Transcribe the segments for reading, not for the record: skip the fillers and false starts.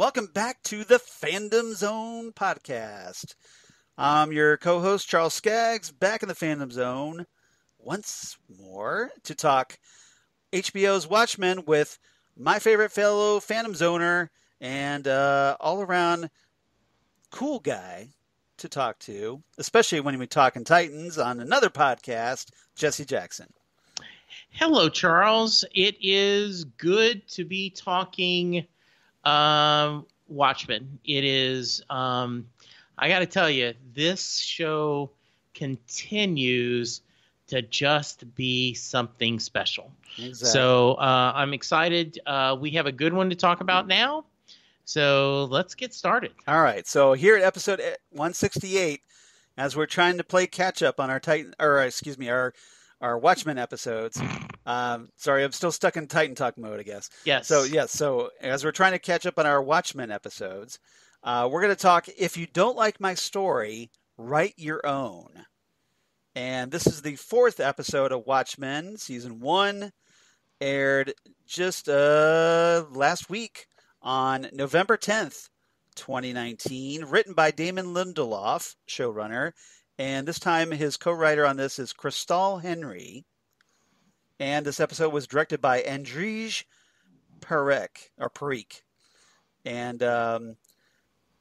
welcome back to the Fandom Zone podcast. I'm your co-host, Charles Skaggs, back in the Fandom Zone once more to talk HBO's Watchmen with my favorite fellow Fandom Zoner and all-around cool guy to talk to, especially when we talk in Titans on another podcast, Jesse Jackson. Hello, Charles. It is good to be talking Watchmen. It is, I got to tell you, this show continues to just be something special. Exactly. So I'm excited. We have a good one to talk about now. So let's get started. All right. So here at episode 168, as we're trying to play catch up on our our Watchmen episodes. Sorry, I'm still stuck in Titan Talk mode, I guess. Yes. So as we're trying to catch up on our Watchmen episodes, we're going to talk, if you don't like my story, write your own. And this is the 4th episode of Watchmen. Season 1 aired just last week on November 10th, 2019, written by Damon Lindelof, showrunner. And this time his co-writer on this is Crystal Henry. And this episode was directed by Andrzej Parikh. And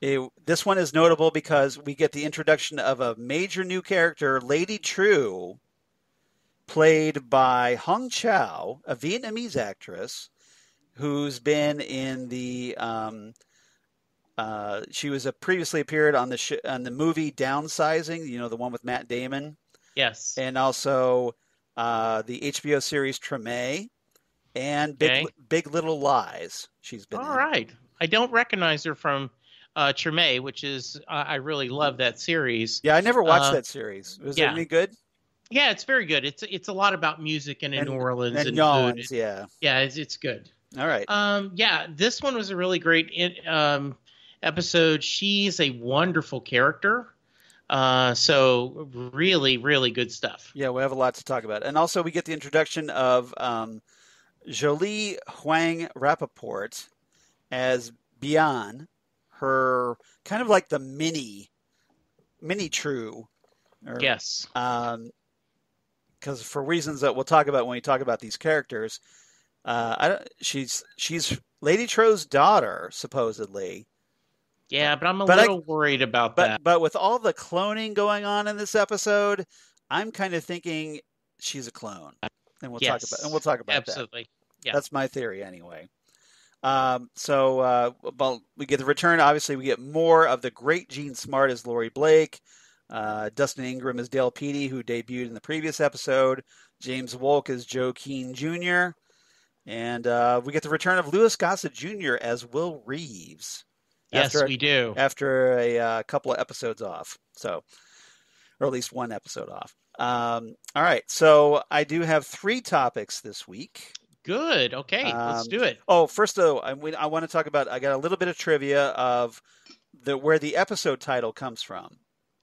this one is notable because we get the introduction of a major new character, Lady Trieu, played by Hong Chau, a Vietnamese actress who's been in the she was previously appeared on the movie Downsizing, the one with Matt Damon. Yes. And also the HBO series Treme and Big Little Lies. She's been All in. right. I don't recognize her from Treme, which is I really love that series. Yeah, I never watched that series. Was it any good? Yeah, it's very good. It's a lot about music and New Orleans and New food. Yeah. Yeah, it's good. All right. Yeah, this one was a really great episode. She's a wonderful character. So really, really good stuff. Yeah, we have a lot to talk about. And also we get the introduction of Jolie Huang Rappaport as Bian, her kind of like the mini True. Yes. Because for reasons that we'll talk about when we talk about these characters, she's Lady Trieu's daughter, supposedly. Yeah, but I'm a little worried about that. But with all the cloning going on in this episode, I'm kind of thinking she's a clone, and we'll talk about absolutely. that. Yeah, that's my theory anyway. We get the return. Obviously, we get more of the great Jean Smart as Laurie Blake, Dustin Ingram as Dale Petey, who debuted in the previous episode, James Wolk as Joe Keane Jr., and we get the return of Louis Gossett Jr. as Will Reeves. We do. After a couple of episodes off, or at least one episode off. All right, so I do have 3 topics this week. Good. Okay, let's do it. Oh, first though, I want to talk about. I got a little bit of trivia of where the episode title comes from.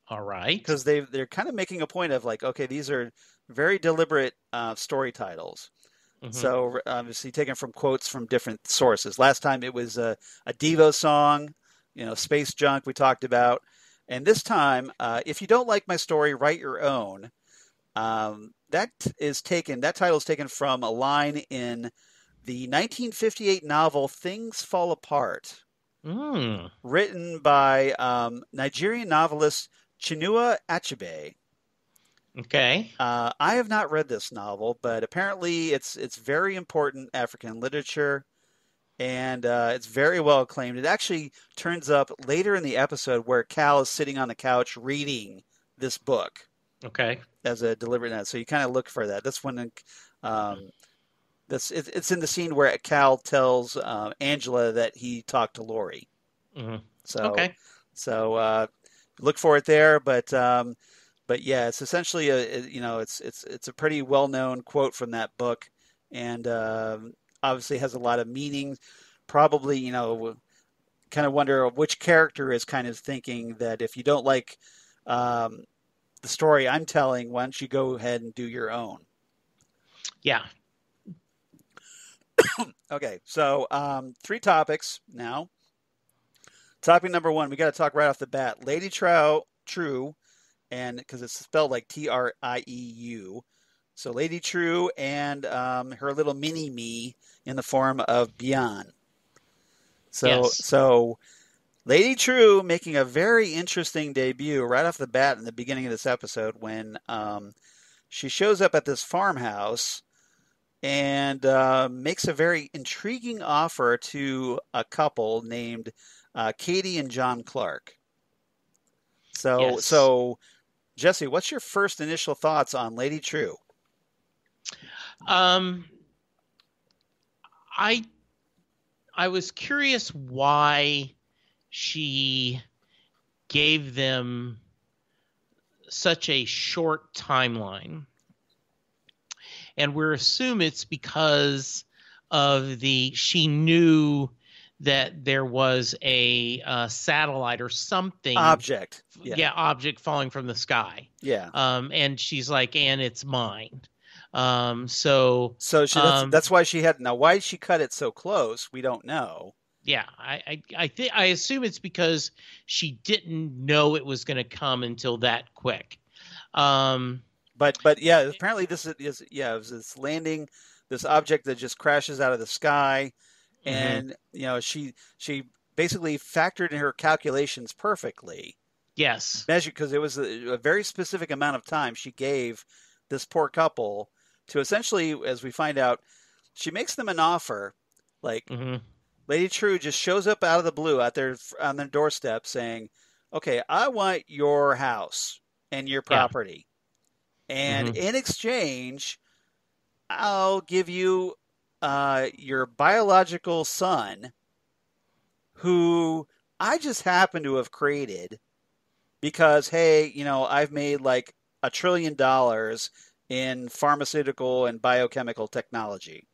All right, because they're kind of making a point of like, okay, these are very deliberate story titles. Mm-hmm. So obviously taken from quotes from different sources. Last time it was a Devo song, Space Junk we talked about. And this time, if you don't like my story, write your own. That title is taken from a line in the 1958 novel Things Fall Apart, written by Nigerian novelist Chinua Achebe. Okay. I have not read this novel, but apparently it's very important African literature, and it's very well acclaimed. It actually turns up later in the episode where Cal is sitting on the couch reading this book. Okay. As a deliberate note, so you kind of look for that. That's when it's in the scene where Cal tells Angela that he talked to Laurie. Mm-hmm. So look for it there, but yeah, it's essentially it's a pretty well-known quote from that book, and obviously has a lot of meaning. Probably, kind of wonder which character is kind of thinking that if you don't like the story I'm telling, why don't you go ahead and do your own? Yeah. Okay, so 3 topics now. Topic number one, we got to talk right off the bat. Lady Trieu, and because it's spelled like Trieu. So Lady Trieu and her little mini me in the form of Bian. Yes. So Lady Trieu making a very interesting debut right off the bat in the beginning of this episode when she shows up at this farmhouse and makes a very intriguing offer to a couple named Katie and John Clark. So Jesse, what's your first initial thoughts on Lady Trieu? I was curious why she gave them such a short timeline. And we're assuming it's because of she knew that there was a satellite or something. Object. Object falling from the sky. Yeah. And she's like, and it's mine. That's why she had. Now, why did she cut it so close? We don't know. Yeah, I assume it's because she didn't know it was going to come until that quick. But yeah, apparently this it was this landing, this object that just crashes out of the sky, and she basically factored in her calculations perfectly. Yes, measured because it was a very specific amount of time she gave this poor couple to essentially, as we find out, she makes them an offer, like. Lady Trieu just shows up out of the blue out there on their doorstep saying, okay, I want your house and your property. And in exchange, I'll give you your biological son, who I just happen to have created because, hey, I've made like $1 trillion in pharmaceutical and biochemical technology.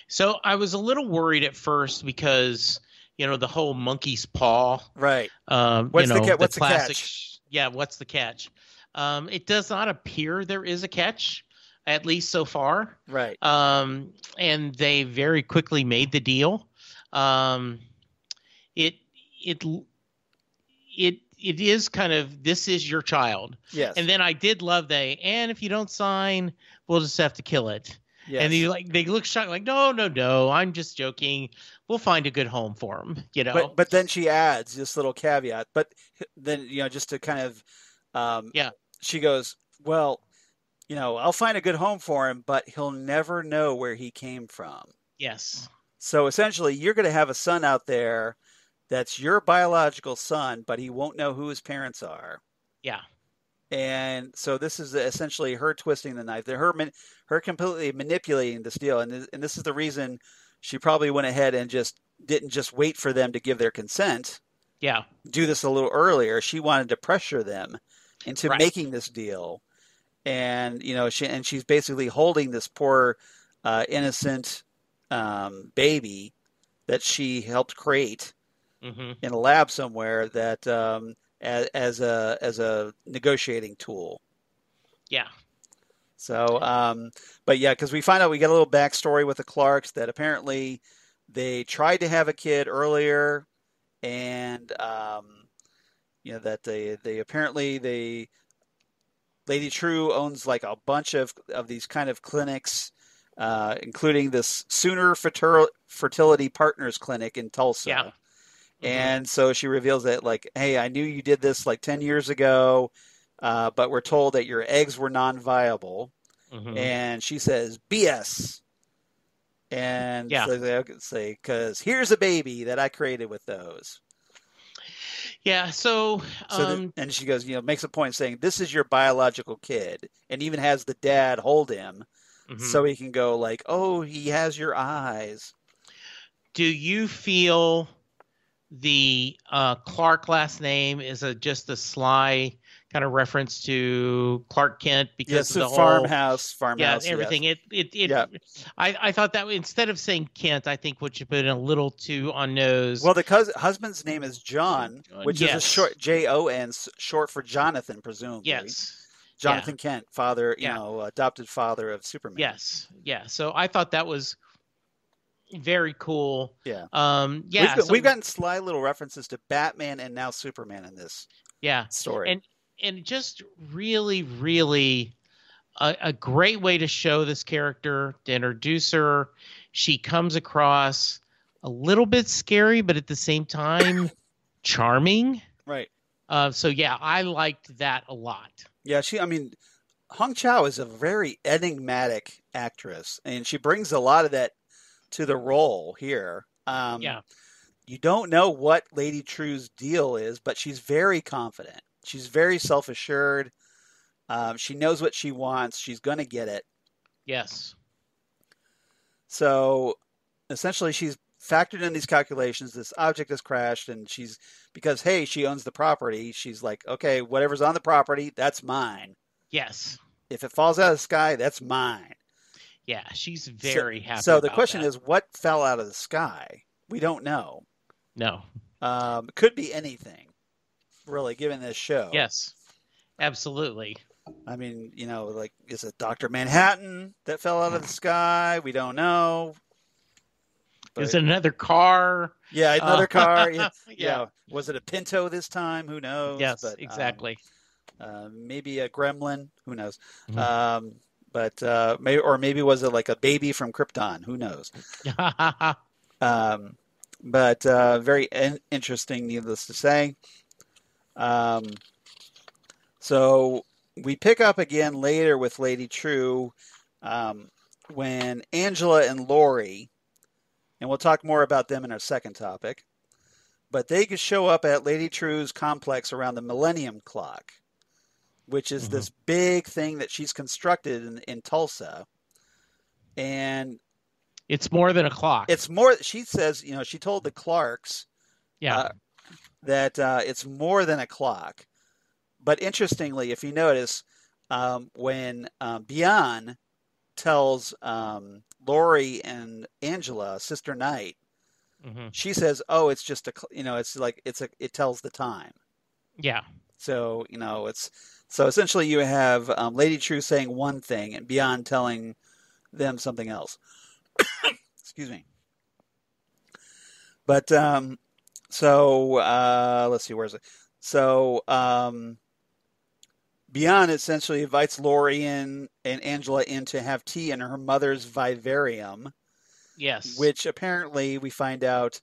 So I was a little worried at first because, the whole monkey's paw. Right. What's the catch? Yeah, what's the catch? It does not appear there is a catch, at least so far. Right. And they very quickly made the deal. It is kind of, this is your child. Yes. And then I did love and if you don't sign, we'll just have to kill it. Yes. And they look shocked, like, no, I'm just joking. We'll find a good home for him, But then she adds this little caveat. But then, just to kind of, she goes, well, I'll find a good home for him, but he'll never know where he came from. Yes. So essentially, you're going to have a son out there that's your biological son, but he won't know who his parents are. Yeah. And so this is essentially her twisting the knife, her completely manipulating this deal. And this is the reason she probably went ahead and didn't just wait for them to give their consent. Yeah. Do this a little earlier. She wanted to pressure them into making this deal. And, she's basically holding this poor, innocent baby that she helped create in a lab somewhere that as a negotiating tool. Yeah. So, but yeah, because we find out, we get a little backstory with the Clarks that apparently they tried to have a kid earlier, and that they apparently Lady Trieu owns like a bunch of these kind of clinics, including this Sooner Fertility Partners Clinic in Tulsa. Yeah. And so she reveals that, like, hey, I knew you did this like 10 years ago, but we're told that your eggs were non-viable. And she says, BS. And so they say, because here's a baby that I created with those. Yeah, and she goes, makes a point saying, this is your biological kid, and even has the dad hold him so he can go like, oh, he has your eyes. Do you feel the Clark last name is just a sly kind of reference to Clark Kent because of the whole farmhouse, everything. Yes. I thought that instead of saying Kent, I think what you put in a little too on nose. Well, the husband's name is John, which is a short Jon, short for Jonathan, presumably. Yes. Jonathan Kent, father, adopted father of Superman. Yes. Yeah. So I thought that was Very cool. Yeah. Yeah. We've gotten sly little references to Batman and now Superman in this story. And just really, really a great way to show this character, to introduce her. She comes across a little bit scary, but at the same time, charming. Right. So yeah, I liked that a lot. Yeah, Hong Chau is a very enigmatic actress, and she brings a lot of that to the role here. Yeah. You don't know what Lady Trieu's deal is, but she's very confident. She's very self-assured. She knows what she wants. She's going to get it. Yes. So essentially, she's factored in these calculations. This object has crashed, and because, hey, she owns the property, she's like, okay, whatever's on the property, that's mine. Yes. If it falls out of the sky, that's mine. Yeah, she's very happy. So the question is, what fell out of the sky? We don't know. No. It could be anything, really, given this show. Yes, absolutely. I mean, is it Dr. Manhattan that fell out of the sky? We don't know. But, is it another car? Yeah, another car. Yeah. Was it a Pinto this time? Who knows? Yes, exactly. Maybe a gremlin. Who knows? Mm-hmm. Maybe was it like a baby from Krypton? Who knows? But very interesting, needless to say. So we pick up again later with Lady Trieu when Angela and Laurie, and we'll talk more about them in our second topic, but they could show up at Lady Trieu's complex around the Millennium Clock, which is this big thing that she's constructed in Tulsa. And it's more than a clock. It's more, she says, she told the Clarks that it's more than a clock. But interestingly, if you notice, when Bian tells Laurie and Angela, Sister Night, she says, "Oh, it's just it tells the time." Yeah. So so essentially you have Lady Trieu saying one thing and Bian telling them something else. Excuse me. But let's see, where is it? So Bian essentially invites Laurie and Angela in to have tea in her mother's vivarium. Yes. Which apparently we find out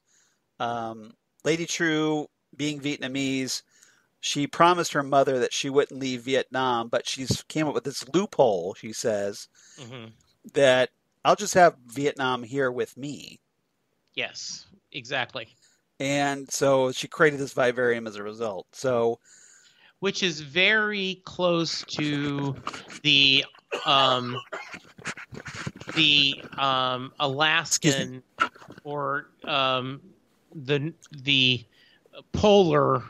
Lady Trieu, being Vietnamese, she promised her mother that she wouldn't leave Vietnam, but she's came up with this loophole, she says, that I'll just have Vietnam here with me. Yes, exactly. And so she created this vivarium as a result. So, which is very close to the Alaskan or the polar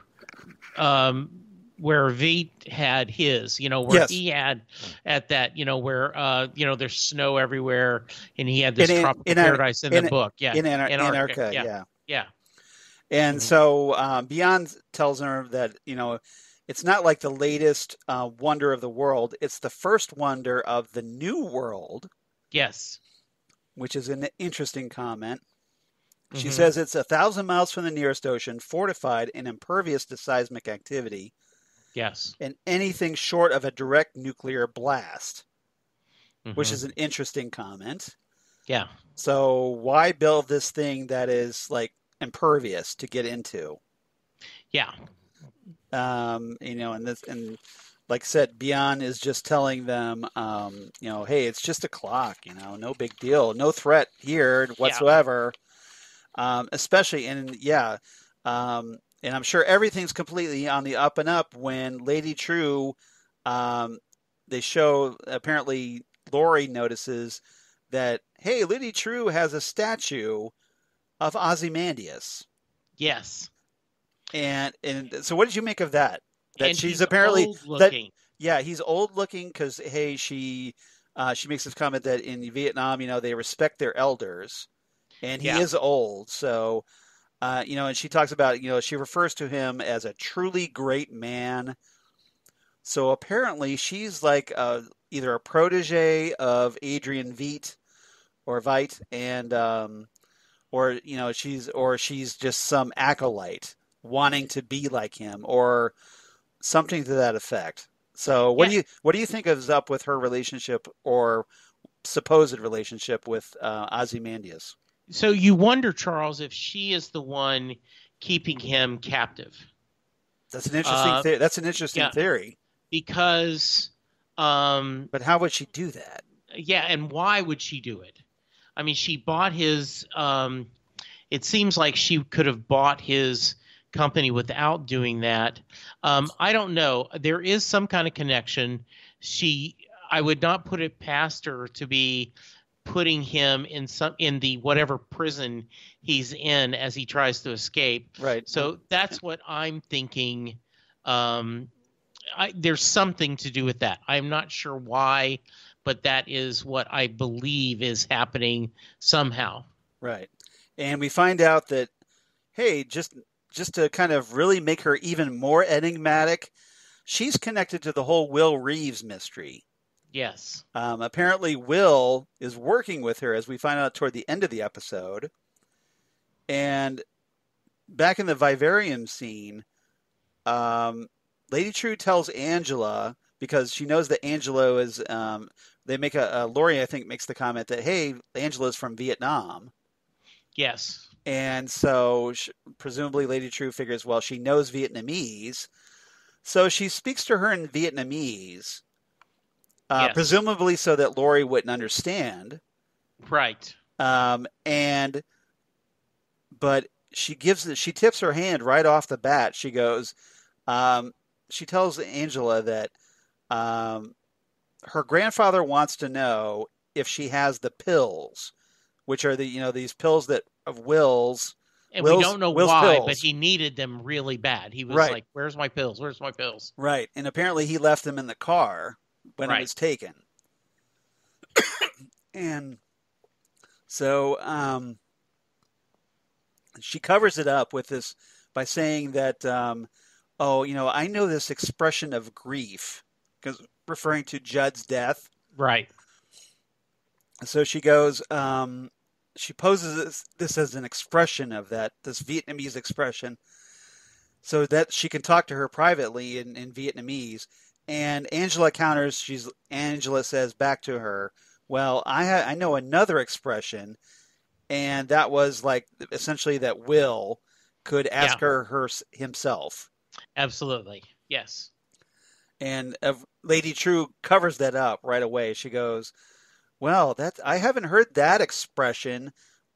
where Veidt had his, where he had at that, where there's snow everywhere, and he had this tropical paradise in the book. Yeah, in Antarctica. Yeah. And so Bian tells her that it's not like the latest wonder of the world; it's the first wonder of the new world. Yes, which is an interesting comment. She says it's 1,000 miles from the nearest ocean, fortified and impervious to seismic activity. Yes. And anything short of a direct nuclear blast, which is an interesting comment. Yeah. So why build this thing that is like impervious to get into? Yeah. And like I said, Bian is just telling them, hey, it's just a clock, no big deal, no threat here whatsoever. Especially, and I'm sure everything's completely on the up and up when Lady Trieu, they show, apparently Laurie notices that, hey, Lady Trieu has a statue of Ozymandias. Yes. And so what did you make of that? That and she's apparently old looking. He's old looking because, hey, she makes this comment that in Vietnam, they respect their elders. And he is old, so, and she talks about, she refers to him as a truly great man. So apparently she's like either a protege of Adrian Veidt, and or she's just some acolyte wanting to be like him, or something to that effect. So Yeah. what do you think is up with her relationship or supposed relationship with Ozymandias? So you wonder, Charles, if she is the one keeping him captive. That's an interesting theory. That's an interesting Yeah, theory. because But how would she do that? yeah, and why would she do it? I mean, she bought his it seems like she could have bought his company without doing that. I don't know. There is some kind of connection. I would not put it past her to be putting him in the whatever prison he's in as he tries to escape. Right. So that's what I'm thinking. There's something to do with that. I'm not sure why, but that is what I believe is happening somehow. Right. And we find out that, hey, just to kind of really make her even more enigmatic, she's connected to the whole Will Reeves mystery. Yes. Apparently, Will is working with her, as we find out toward the end of the episode. And back in the vivarium scene, Lady Trieu tells Angela, because she knows that Angela is, they make Laurie, I think, makes the comment that, hey, Angela's from Vietnam. Yes. And so presumably Lady Trieu figures, well, she knows Vietnamese. So she speaks to her in Vietnamese, Yes. presumably so that Laurie wouldn't understand. Right. But she tips her hand right off the bat. She goes, she tells Angela that her grandfather wants to know if she has the pills, which are these pills that of Will's. And we don't know why, pills. but he needed them really bad. He was right. like, "Where's my pills? Where's my pills?" Right. And apparently he left them in the car when it was taken. And so she covers it up with this by saying that, I know this expression of grief, because referring to Judd's death. Right. So she goes, she poses this as an expression of that, this Vietnamese expression, so that she can talk to her privately in Vietnamese. And Angela counters. Angela says back to her, well, I know another expression, and that was like essentially that Will could ask her himself. Absolutely. Yes. And Lady Trieu covers that up right away. She goes, well, I haven't heard that expression,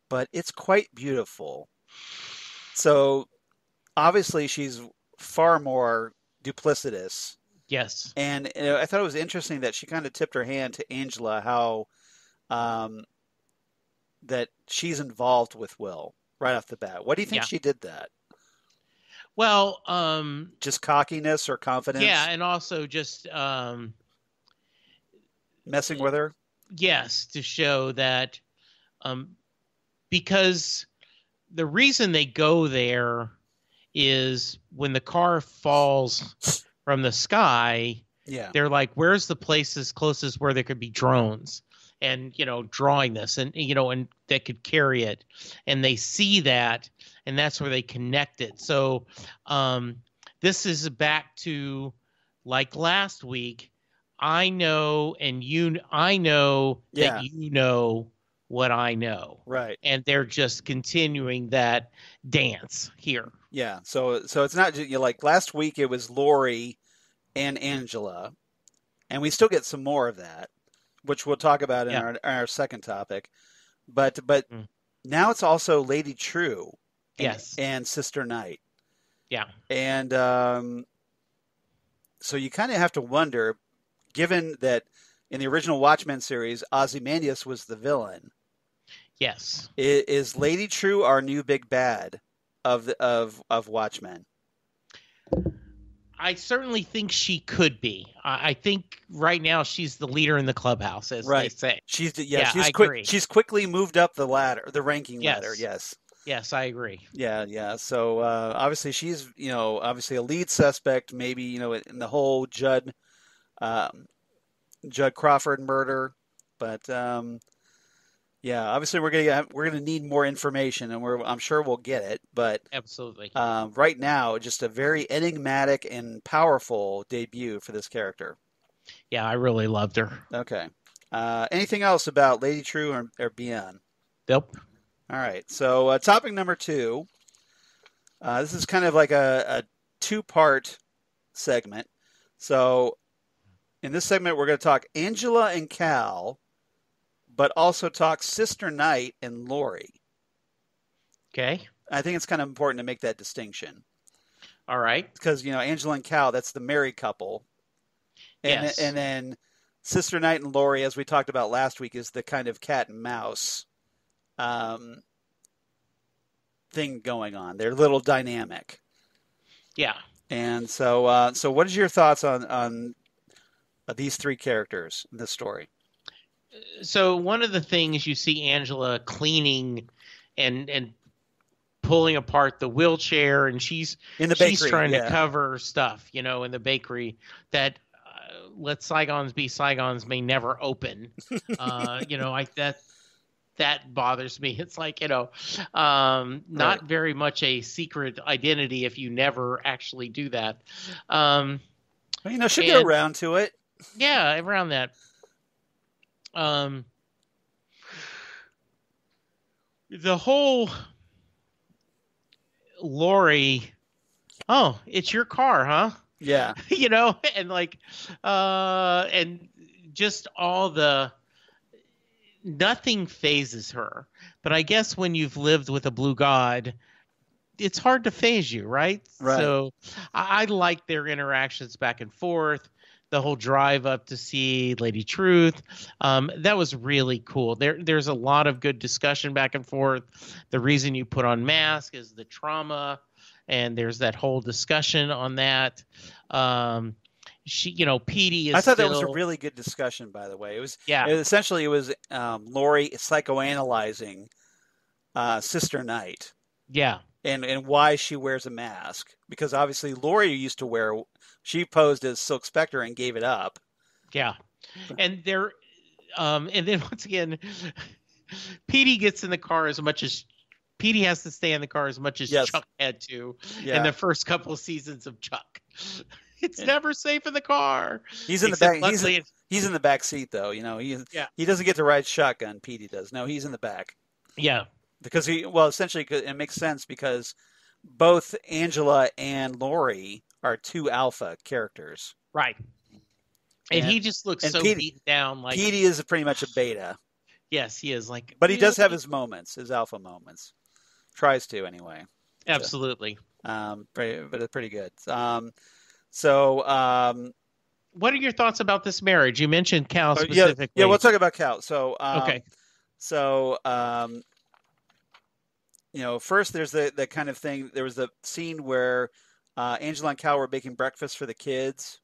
but it's quite beautiful. So obviously she's far more duplicitous. Yes. And I thought it was interesting that she kind of tipped her hand to Angela, how that she's involved with Will right off the bat. What do you think she did that? Well, just cockiness or confidence? Yeah, and also just messing with her? Yes, to show that because the reason they go there is when the car falls from the sky, they're like, where's the places closest where there could be drones and, drawing this and, and that could carry it. And they see that, and that's where they connect it. So this is back to like last week. I know, and I know that you know what I know. Right. And they're just continuing that dance here. Yeah. So it's not just, like last week it was Laurie and Angela, and we still get some more of that, which we'll talk about in our second topic. But now it's also Lady Trieu and Sister Night. Yeah. And so you kind of have to wonder, given that in the original Watchmen series, Ozymandias was the villain. Yes. Is Lady Trieu our new big bad of Watchmen? I certainly think she could be. I think right now she's the leader in the clubhouse, as they say. She's quickly moved up the ladder, the ranking ladder. Yes. Yes, I agree. Yeah. So obviously she's obviously a lead suspect, maybe in the whole Judd Crawford murder, but Yeah, obviously we're gonna need more information, and I'm sure we'll get it. But Absolutely. right now, just a very enigmatic and powerful debut for this character. Yeah, I really loved her. Okay. Anything else about Lady Trieu or Bien? Nope. All right. So topic number two. This is kind of like a two-part segment. So in this segment, we're going to talk Angela and Cal, but also talk Sister Night and Laurie. Okay. I think it's kind of important to make that distinction. All right. Because, Angela and Cal, that's the married couple. Yes. And then Sister Night and Laurie, as we talked about last week, is the kind of cat and mouse thing going on. They're a little dynamic. Yeah. And so what is your thoughts on these three characters in this story? So one of the things you see Angela cleaning and pulling apart the wheelchair, and she's in the bakery, she's trying yeah. to cover stuff, in the bakery that let Saigons be Saigons may never open. That bothers me. It's like, not Right. very much a secret identity if you never actually do that. She'll get around to it. Yeah, around that. The whole Laurie, oh, it's your car, huh? Yeah. And like, and just all the, nothing phases her. But I guess when you've lived with a blue god, it's hard to phase you, right? Right. So I like their interactions back and forth. The whole drive up to see Lady Trieu, that was really cool. There's a lot of good discussion back and forth. The reason you put on mask is the trauma, and there's that whole discussion on that. Petey is. I thought that was a really good discussion, by the way. It was essentially Laurie psychoanalyzing Sister Night. Yeah. And why she wears a mask, because obviously Laurie used to she posed as Silk Spectre and gave it up. Yeah, and then once again, Petey gets in the car as much as Petey has to stay in the car as much as Chuck had to in the first couple of seasons of Chuck. It's never safe in the car. He's in the back. He's in the back seat though. He doesn't get to ride shotgun. Petey does. No, he's in the back. Yeah. Because essentially it makes sense because both Angela and Laurie are two alpha characters. Right. And he just looks so beaten down. Like Petey is pretty much a beta. Yes, he is. But he does have his moments, his alpha moments. Tries to anyway. Absolutely. But it's pretty good. What are your thoughts about this marriage? You mentioned Cal specifically. Yeah, we'll talk about Cal. So okay. So first there's the kind of thing. There was the scene where Angela and Cal were baking breakfast for the kids,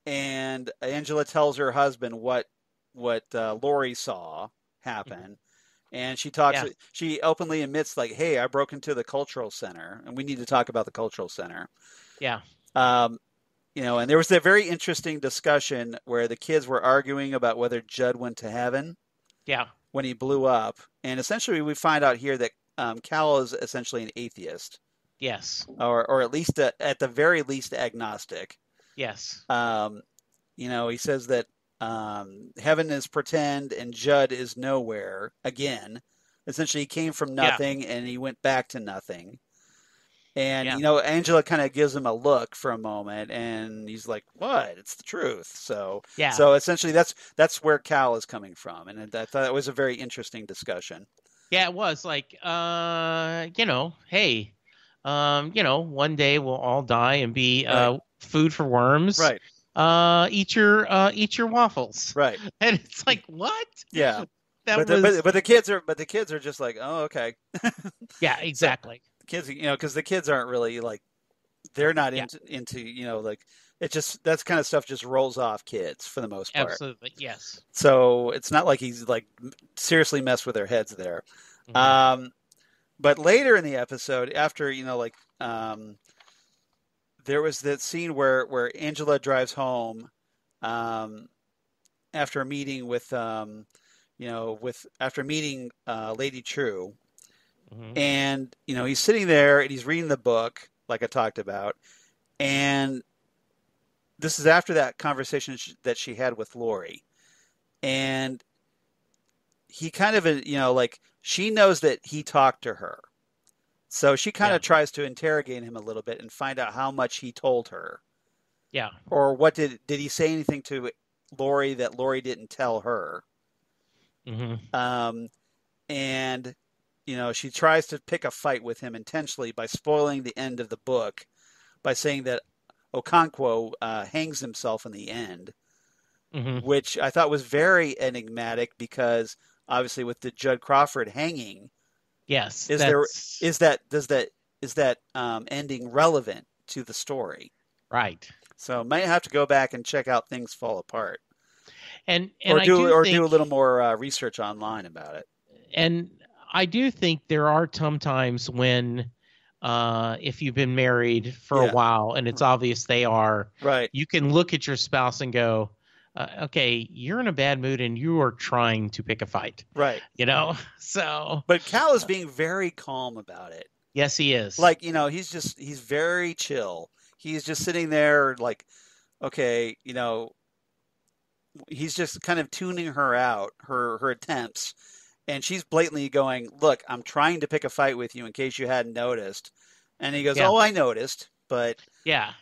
and Angela tells her husband what Laurie saw happen, and she talks. Yeah. She openly admits, like, "Hey, I broke into the cultural center, and we need to talk about the cultural center." Yeah. And there was a very interesting discussion where the kids were arguing about whether Judd went to heaven. Yeah. When he blew up, and essentially we find out here that Cal is essentially an atheist. Yes. Or at least at the very least agnostic. Yes. He says that heaven is pretend and Judd is nowhere again. Essentially, he came from nothing and he went back to nothing. And Angela kind of gives him a look for a moment, and he's like, "What? It's the truth." So essentially, that's where Cal is coming from, and I thought it was a very interesting discussion. Yeah, it was like, hey, one day we'll all die and be food for worms. Right. Eat your waffles. Right. And it's like, what? Yeah. But the kids are just like, oh, okay. Yeah, exactly. So, kids, because the kids aren't really like, they're not into like, it just, that's kind of stuff just rolls off kids for the most part. Absolutely, yes. So it's not like he's like seriously messed with their heads there. Mm-hmm. But later in the episode, after there was that scene where Angela drives home after a meeting with after meeting Lady Trieu, Mm-hmm. and he's sitting there and he's reading the book, like I talked about, and this is after that conversation that she had with Laurie, and he kind of, like she knows that he talked to her, so she kind Yeah. of tries to interrogate him a little bit and find out how much he told her, Yeah. or what did he say anything to Laurie that Laurie didn't tell her. Mm-hmm. And she tries to pick a fight with him intentionally by spoiling the end of the book by saying that Okonkwo hangs himself in the end, Mm-hmm. which I thought was very enigmatic because obviously with the Judd Crawford hanging, Yes, is there that's is that ending relevant to the story? right. So might have to go back and check out Things Fall Apart, And or I do do or do a think little more research online about it. and I do think there are some times when if you've been married for a Yeah, while and it's obvious they are, right, you can look at your spouse and go, okay, you're in a bad mood and you are trying to pick a fight, right. So, But Cal is being very calm about it. yes, he is. Like, he's very chill. He's just sitting there like, okay, he's just kind of tuning her out, her attempts. And she's blatantly going, "Look, I'm trying to pick a fight with you in case you hadn't noticed." And he goes, Yeah. "Oh, I noticed, but Yeah,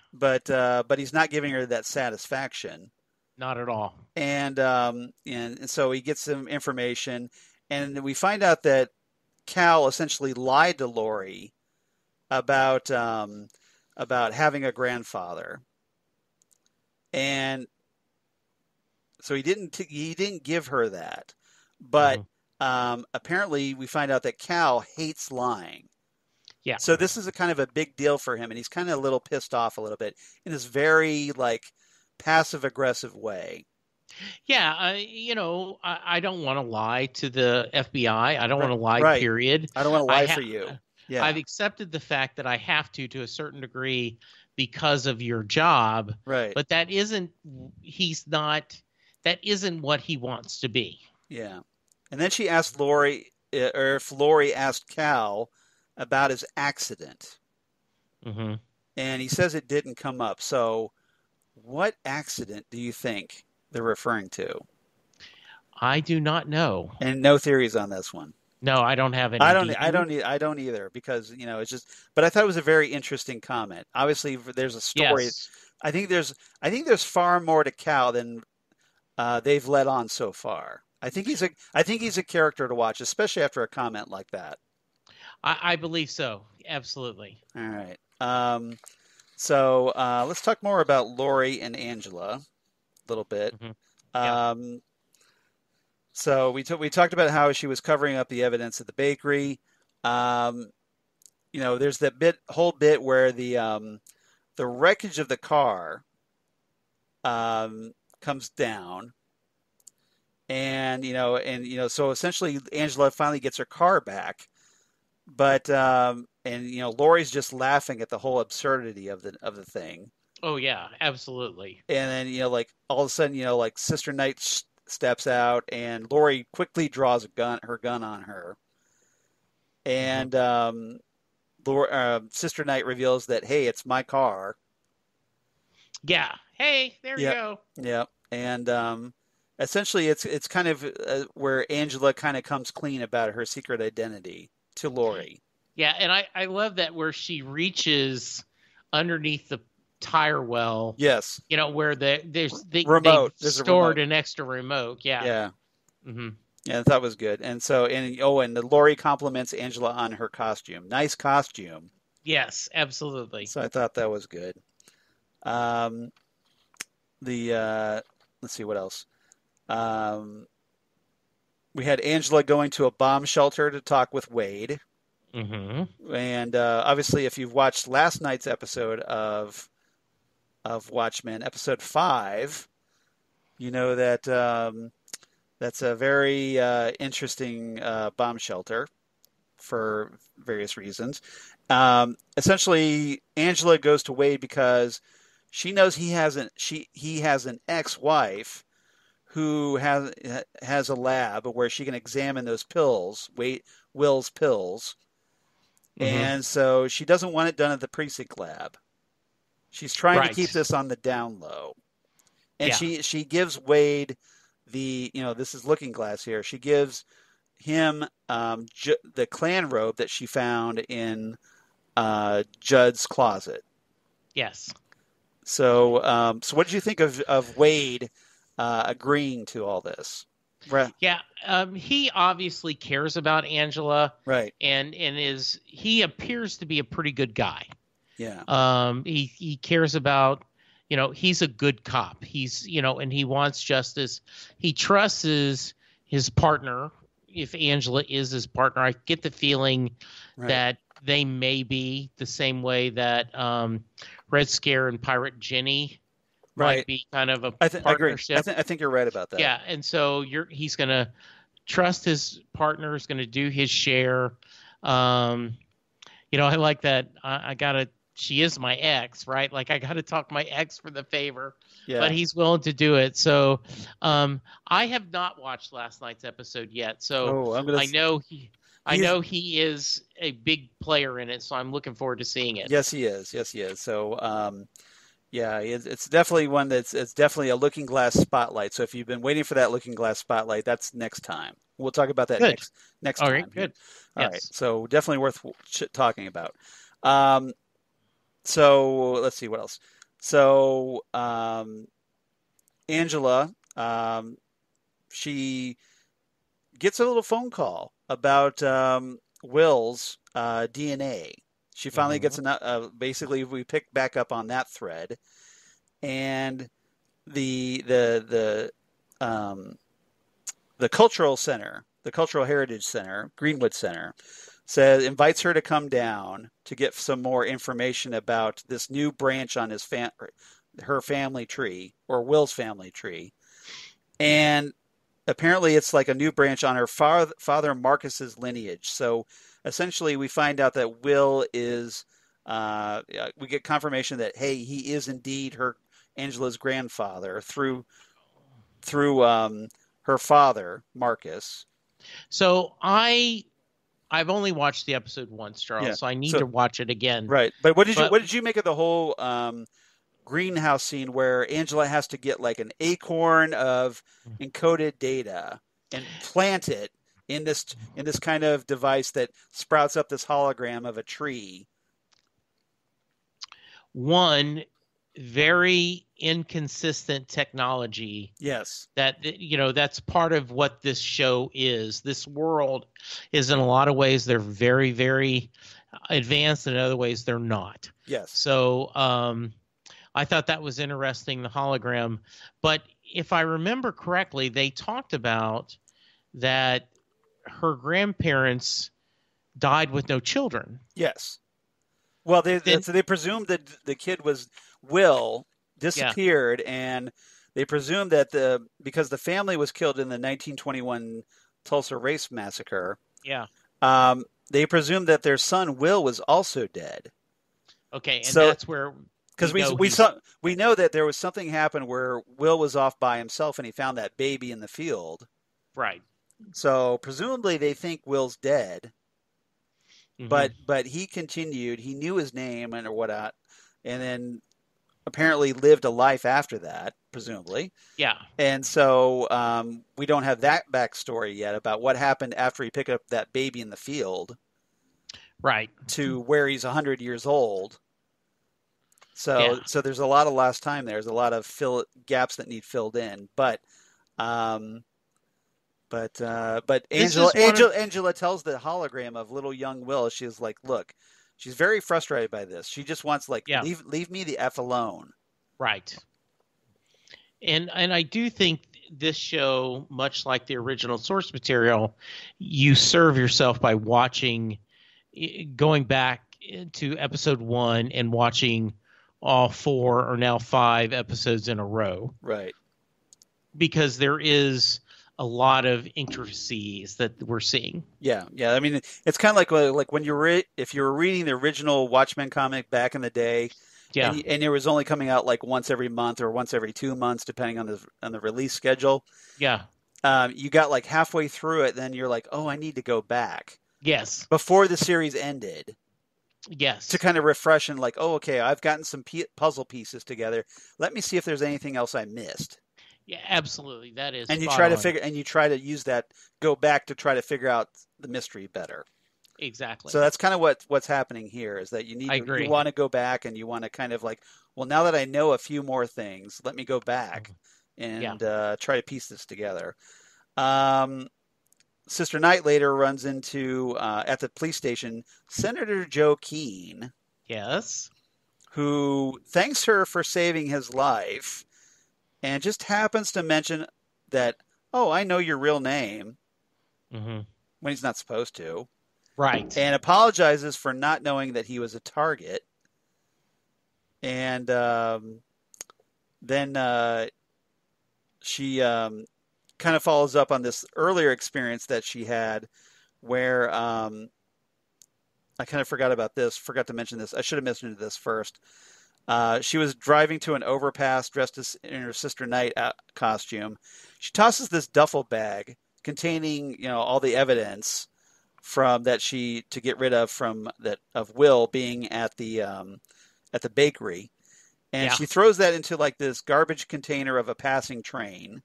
he's not giving her that satisfaction." not at all. And so he gets some information, and we find out that Cal essentially lied to Laurie about having a grandfather, and so he didn't give her that, but Mhm. apparently we find out that Cal hates lying. Yeah. So this is a kind of a big deal for him, and he's kind of a little pissed off a little bit in this very like passive aggressive way. Yeah, I don't want to lie to the FBI. I don't want to lie, Right. period. I don't want to I lie for have you. Yeah. I've accepted the fact that I have to a certain degree because of your job, Right. but he's not that isn't what he wants to be. Yeah. And then she asked Laurie, or if Laurie asked Cal about his accident, Hmm. and he says it didn't come up. So, what accident do you think they're referring to? I do not know. And no theories on this one. No, I don't have any. I Do don't. I you? don't. I don't either because it's just. But I thought it was a very interesting comment. Obviously, there's a story. Yes. I think there's far more to Cal than they've let on so far. I think he's a character to watch, especially after a comment like that. I believe so. Absolutely. All right. So let's talk more about Laurie and Angela a little bit. Hmm. Yeah. Um, so we talked about how she was covering up the evidence at the bakery. Um, there's that whole bit where the wreckage of the car comes down, and so essentially Angela finally gets her car back, but Laurie's just laughing at the whole absurdity of the thing. Oh yeah, absolutely. And then like all of a sudden like Sister Knight steps out, and Laurie quickly draws her gun on her, Hmm. and Sister Knight reveals that, hey, it's my car. Yeah. Hey, there you Yep. go. Yep. And essentially, it's kind of where Angela kind of comes clean about her secret identity to Laurie. Yeah, and I love that where she reaches underneath the tire well. Yes. Where Remote. they've There's a stored remote. an extra remote. Yeah. Yeah. Hmm. Yeah, that was good. And so, and the Laurie compliments Angela on her costume. Nice costume. Yes, absolutely. So I thought that was good. Um, let's see what else. We had Angela going to a bomb shelter to talk with Wade. Hmm. And obviously, if you've watched last night's episode of Watchmen, episode 5, you know that that's a very interesting bomb shelter for various reasons. Essentially, Angela goes to Wade because she knows he has an ex-wife who has a lab where she can examine those pills, Will's pills, and so she doesn't want it done at the precinct lab. She's trying to keep this on the down low, and she gives Wade this is Looking Glass here. She gives him the clan robe that she found in Judd's closet. Yes. So, what did you think of Wade agreeing to all this? Right. Yeah. He obviously cares about Angela. Right. And he appears to be a pretty good guy. Yeah. He cares about, he's a good cop. He's, and he wants justice. He trusts his partner. If Angela is his partner, I get the feeling that they may be the same way that Red Scare and Pirate Jenny might be kind of a partnership. I think you're right about that. Yeah, and so he's going to trust his partner, is going to do his share. I like that. She is my ex, right? Like I got to talk my ex for the favor, but he's willing to do it. So I have not watched last night's episode yet. So I know he is a big player in it. So I'm looking forward to seeing it. Yes, he is. So it's definitely one it's definitely a Looking Glass spotlight. So if you've been waiting for that Looking Glass spotlight, that's next time. We'll talk about that next time. All right, good. All right. So definitely worth talking about. So let's see what else. So Angela, she gets a little phone call about Will's DNA. She finally gets basically we pick back up on that thread, and the cultural center, the Cultural Heritage Center, Greenwood Center, invites her to come down to get some more information about this new branch on her family tree, or Will's family tree. And apparently it's like a new branch on her father Marcus's lineage. So essentially we find out that Will is we get confirmation that, hey, he is indeed Angela's grandfather through her father Marcus. So I've only watched the episode once, Charles, so I need to watch it again. Right. But what did you make of the whole greenhouse scene where Angela has to get like an acorn of encoded data and plant it in this kind of device that sprouts up this hologram of a tree? One, very inconsistent technology. Yes. That's part of what this show is. This world is, in a lot of ways, they're very, very advanced, and in other ways they're not. Yes. So I thought that was interesting, the hologram. But if I remember correctly, they talked about that her grandparents died with no children. Yes. Well, so they presumed that the kid Will disappeared, and they presumed that because the family was killed in the 1921 Tulsa Race Massacre. Yeah. They presumed that their son Will was also dead. Okay, and that's where because we know that there was something happened where Will was off by himself and he found that baby in the field. Right. So presumably they think Will's dead. Mm-hmm. But he continued. He knew his name and or whatnot, and then apparently lived a life after that, presumably. Yeah. And so we don't have that backstory yet about what happened after he picked up that baby in the field. Right. To where he's 100 years old. So there's a lot of lost time there. There's a lot of gaps that need filled in. But Angela tells the hologram of little young Will, she's like, look, she's very frustrated by this. She just wants leave me the F alone. Right. And I do think this show, much like the original source material, you serve yourself by going back to episode 1 and watching all 4 or now 5 episodes in a row. Right. Because there is a lot of intricacies that we're seeing. Yeah. I mean, it's kind of like when if you were reading the original Watchmen comic back in the day, Yeah. and it was only coming out like once every month or once every 2 months, depending on the release schedule. Yeah. You got like halfway through it, then you're like, oh, I need to go back Yes. before the series ended Yes. to kind of refresh and like, oh, okay, I've gotten some puzzle pieces together. Let me see if there's anything else I missed. Yeah, absolutely. That is And you spot try to on. you try to use that, go back to try to figure out the mystery better. Exactly. So that's kind of what's happening here, is that I you agree. want to go back and you want to kind of like, well, now that I know a few more things, let me go back and try to piece this together. Sister Knight later runs into at the police station Senator Joe Keene, Yes. who thanks her for saving his life, and just happens to mention that, oh, I know your real name, when he's not supposed to. Right. And apologizes for not knowing that he was a target. And then she kind of follows up on this earlier experience that she had where I kind of forgot to mention this. I should have mentioned this first. She was driving to an overpass dressed in her Sister Knight costume. She tosses this duffel bag containing, all the evidence from that to get rid of of Will being at the bakery, and she throws that into like this garbage container of a passing train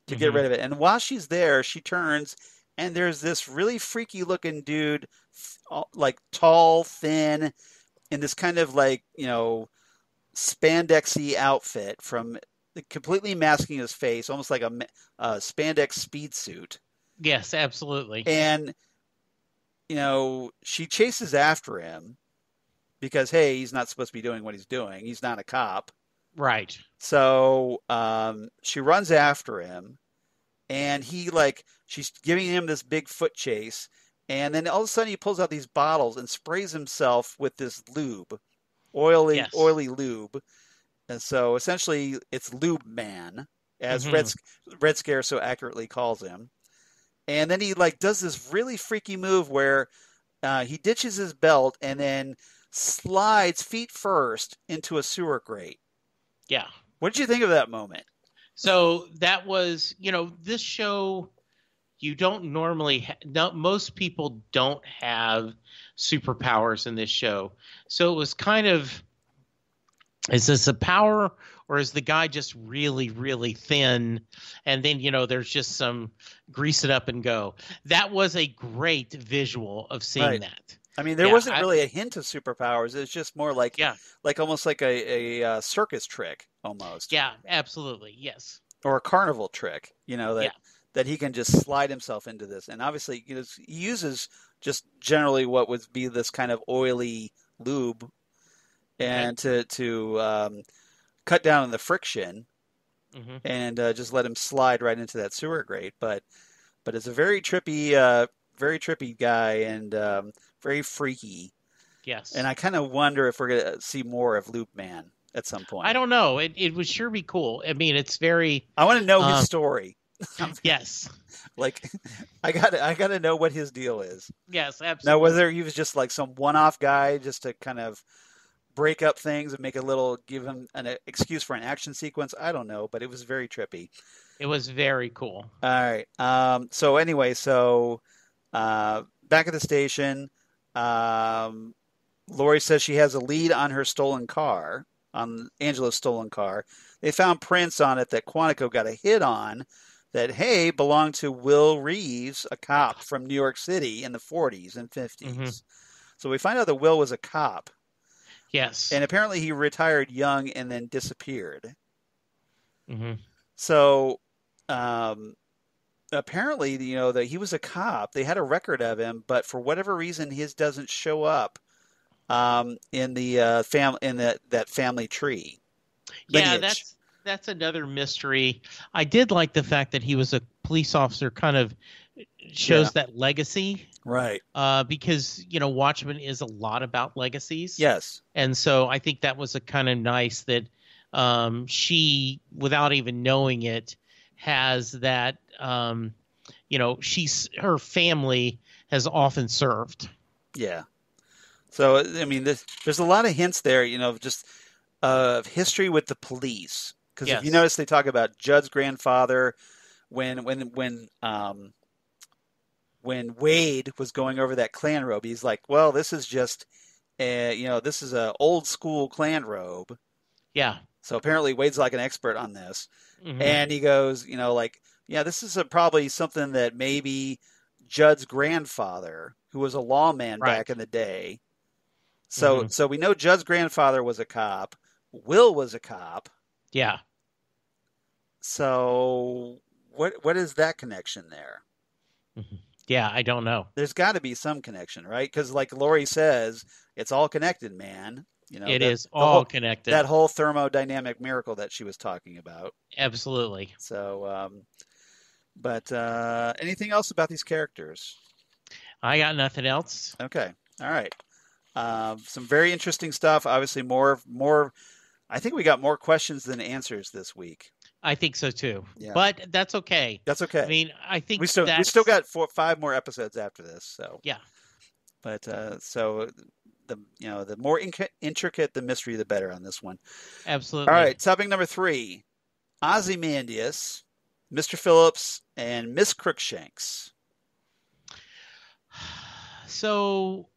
to get rid of it. And while she's there, she turns and there's this really freaky looking dude, like tall, thin, in this kind of like spandexy outfit from completely masking his face, almost like a spandex speed suit. Yes, absolutely. And she chases after him because, hey, he's not supposed to be doing what he's doing. He's not a cop. Right. So she runs after him, and she's giving him this big foot chase. And then all of a sudden he pulls out these bottles and sprays himself with this lube, oily lube. And so essentially it's Lube Man, as Red Scare so accurately calls him. And then he does this really freaky move where he ditches his belt and then slides feet first into a sewer grate. Yeah. What did you think of that moment? So that was, this show, you don't normally, most people don't have superpowers in this show. So it was kind of, is this a power or is the guy just really, really thin? And then, there's just some grease it up and go. That was a great visual of seeing that. I mean, there wasn't really a hint of superpowers. It was just more like almost like a circus trick almost. Yeah, absolutely. Yes. Or a carnival trick, that he can just slide himself into this. And obviously, he uses just generally what would be this kind of oily lube and to cut down on the friction and just let him slide right into that sewer grate. But it's a very trippy guy and very freaky. Yes. And I kind of wonder if we're going to see more of Loop Man at some point. I don't know. It would sure be cool. I mean, it's very... I want to know his story. Yes. I gotta know what his deal is. Yes, absolutely. Now, whether he was just like some one-off guy just to kind of break up things and give him an excuse for an action sequence, I don't know, but it was very trippy. It was very cool. All right. So anyway, back at the station, Laurie says she has a lead on her stolen car, on Angela's stolen car. They found prints on it that Quantico got a hit on that, hey, belonged to Will Reeves, a cop from New York City in the 40s and 50s. So we find out that Will was a cop. Yes. And apparently he retired young and then disappeared. So apparently, that he was a cop. They had a record of him, but for whatever reason, his doesn't show up in the that family tree. Lineage. Yeah, that's another mystery. I did like the fact that he was a police officer. Kind of shows that legacy, right? Because Watchmen is a lot about legacies. Yes, and so I think that was a kind of nice that she, without even knowing it, has that. Her family has often served. Yeah. So I mean, there's a lot of hints there, just of history with the police. Because if you Yes. notice, they talk about Judd's grandfather when Wade was going over that clan robe. He's like, well, this is just this is a old school clan robe. Yeah. So apparently Wade's like an expert on this. Hmm. And he goes, like, yeah, this is probably something that maybe Judd's grandfather, who was a lawman back Right. in the day. So Hmm. so we know Judd's grandfather was a cop. Will was a cop. Yeah. So what is that connection there? Hmm. Yeah. I don't know. There's got to be some connection, right? Because like Laurie says, it's all connected, man. It That is the all whole connected. that whole thermodynamic miracle that she was talking about. Absolutely. So, but anything else about these characters? I got nothing else. Okay, all right. Some very interesting stuff. Obviously, more. I think we got more questions than answers this week. I think so too. Yeah, But that's okay. that's I okay. mean, I think We still that's got 5 more episodes after this. So, yeah, but so the more intricate the mystery, the better on this one. All absolutely. right, topic number 3: Ozymandias, Mr. Phillips, and Miss Crookshanks. So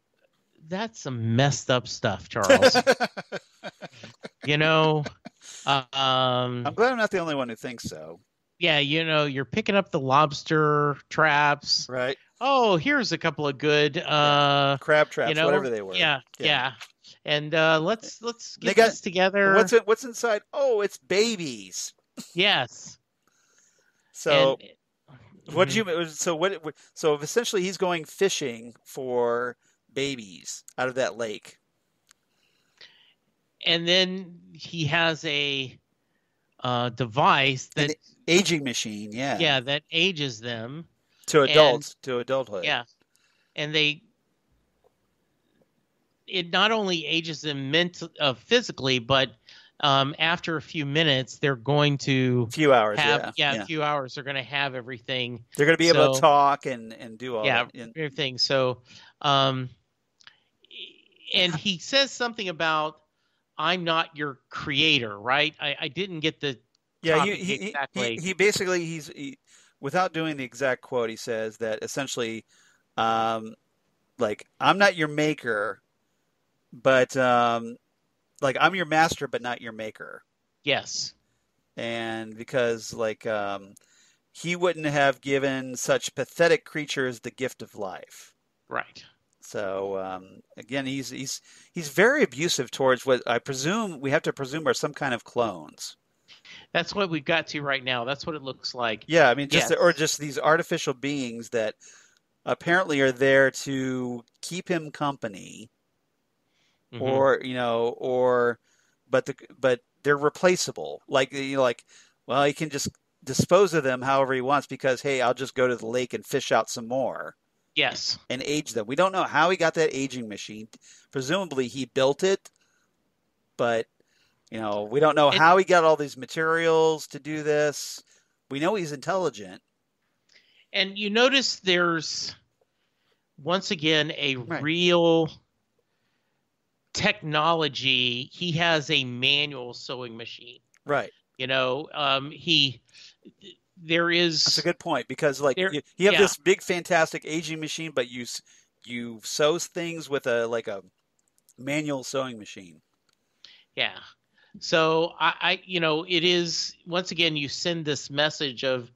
that's some messed up stuff, Charles. You know, I'm glad I'm not the only one who thinks so. yeah, you're picking up the lobster traps. Right? Oh, here's a couple of good Crab traps, whatever they were. yeah, Yeah. yeah. And let's They get got this together. what's inside? Oh, it's babies. Yes. So And what mhm. you so what so essentially he's going fishing for babies out of that lake. And then he has a device An that aging machine, yeah. yeah, that ages them. To And adults, to adulthood. yeah, and it not only ages them physically, but after a few minutes, they're going to Few hours, have yeah. a few hours. They're going to have everything. They're going to be able to So talk and do all yeah, that. everything. So, um, and he says something about I'm not your creator, right? I didn't get the Yeah, topic exactly. he basically without doing the exact quote, he says that essentially, um, like I'm not your maker, but like I'm your master, but not your maker. Yes. And because like he wouldn't have given such pathetic creatures the gift of life. Right. So again, he's very abusive towards what I presume we have to presume are some kind of clones. That's what we've got to right now. That's what it looks like. Yeah, I mean, Yes. just these artificial beings that apparently are there to keep him company, Hmm. or but they're replaceable. Like well, he can just dispose of them however he wants because hey, I'll just go to the lake and fish out some more Yes. and age them. We don't know how he got that aging machine. Presumably he built it, but we don't know And how he got all these materials to do this. We know he's intelligent. and you notice there's once again a Right. real technology. He has a manual sewing machine. Right. There That's a is good point because like there you have yeah, this big fantastic aging machine, but you sew things with a manual sewing machine. yeah. So it is once again you send this message of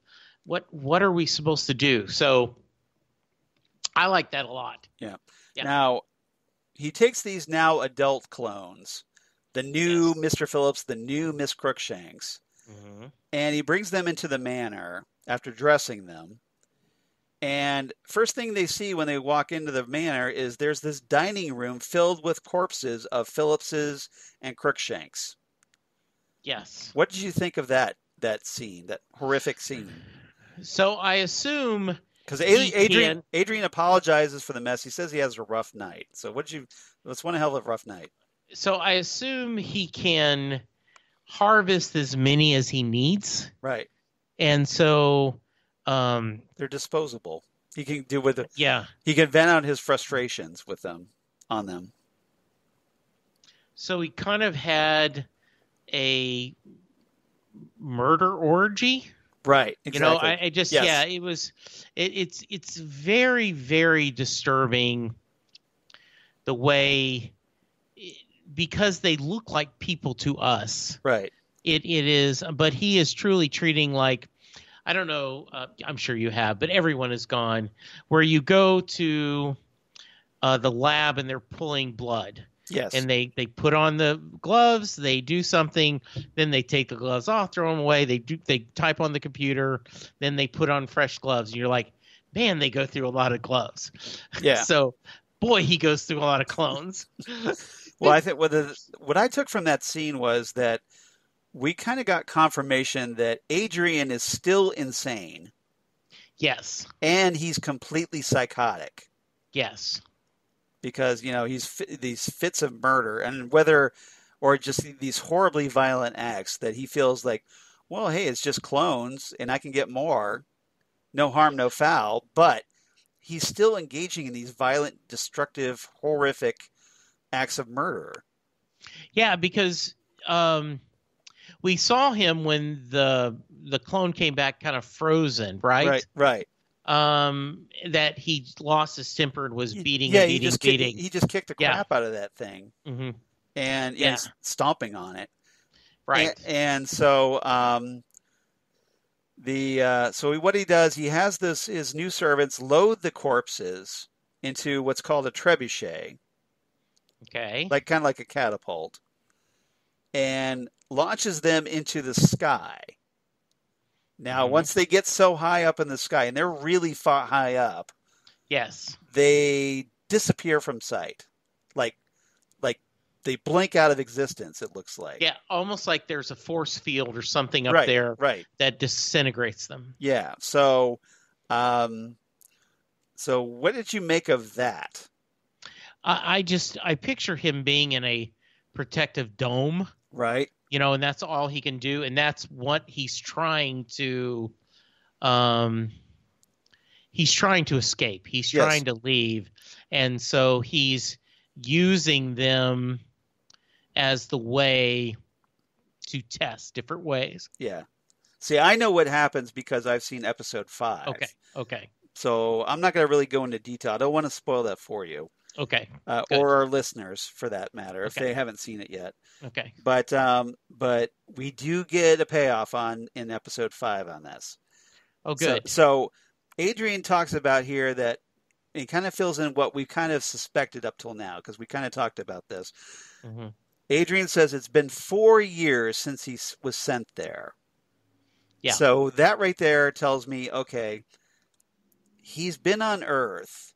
what are we supposed to do? So I like that a lot. Yeah. Yeah. Now he takes these now adult clones, the new Yes. Mr. Phillips, the new Miss Crookshanks, Hmm. and he brings them into the manor after dressing them. And first thing they see when they walk into the manor is there's this dining room filled with corpses of Phillipses and Crookshanks. Yes. What did you think of that scene, that horrific scene? So I assume Because he can. Adrian apologizes for the mess. He says he has a rough night. So that's one hell of a rough night. So I assume he can harvest as many as he needs, Right. and so They're disposable. He can do with it. yeah. He can vent out his frustrations with them on them. So he kind of had a murder orgy. Right. You know, Exactly. I just, yeah, Yes. it's very, very disturbing the way, because they look like people to us. Right. It is, but he is truly treating like, I don't know, I'm sure you have, but everyone has gone where you go to the lab and they're pulling blood. Yes. And they put on the gloves, they do something, then they take the gloves off, throw them away. They type on the computer, then they put on fresh gloves. And you're like, man, they go through a lot of gloves. Yeah. So, boy, he goes through a lot of clones. Well, I think what I took from that scene was that we kind of got confirmation that Adrian is still insane Yes. and he's completely psychotic Yes. because, these fits of murder and or just these horribly violent acts that he feels like, well, hey, it's just clones and I can get more. No harm, no foul. But he's still engaging in these violent, destructive, horrific acts of murder. Yeah, because we saw him when the clone came back kind of frozen, right? Right. That he lost his temper and was beating Yeah, and beating. he just kicked the crap out of that thing. Mm-hmm. And stomping on it. Right. And so so what he does, he has his new servants load the corpses into what's called a trebuchet. Okay. Kind of like a catapult, and launches them into the sky. Now, once they get so high up in the sky, and they're really far high up, yes, they disappear from sight. Like they blink out of existence, it looks like. Yeah, almost like there's a force field or something up there that disintegrates them. Yeah. So what did you make of that? I picture him being in a protective dome. Right. And that's all he can do. And that's what he's trying to escape. He's trying to leave. And so he's using them as the way to test different ways. Yeah. See, I know what happens because I've seen episode 5. Okay. So I'm not going to really go into detail. I don't want to spoil that for you. Okay. Or our listeners, for that matter, if they haven't seen it yet. Okay. But we do get a payoff in episode 5 on this. Oh, good. So Adrian talks about here that he kind of fills in what we kind of suspected up till now, because we kind of talked about this. Mm-hmm. Adrian says it's been 4 years since he was sent there. Yeah. So that right there tells me, okay, he's been on Earth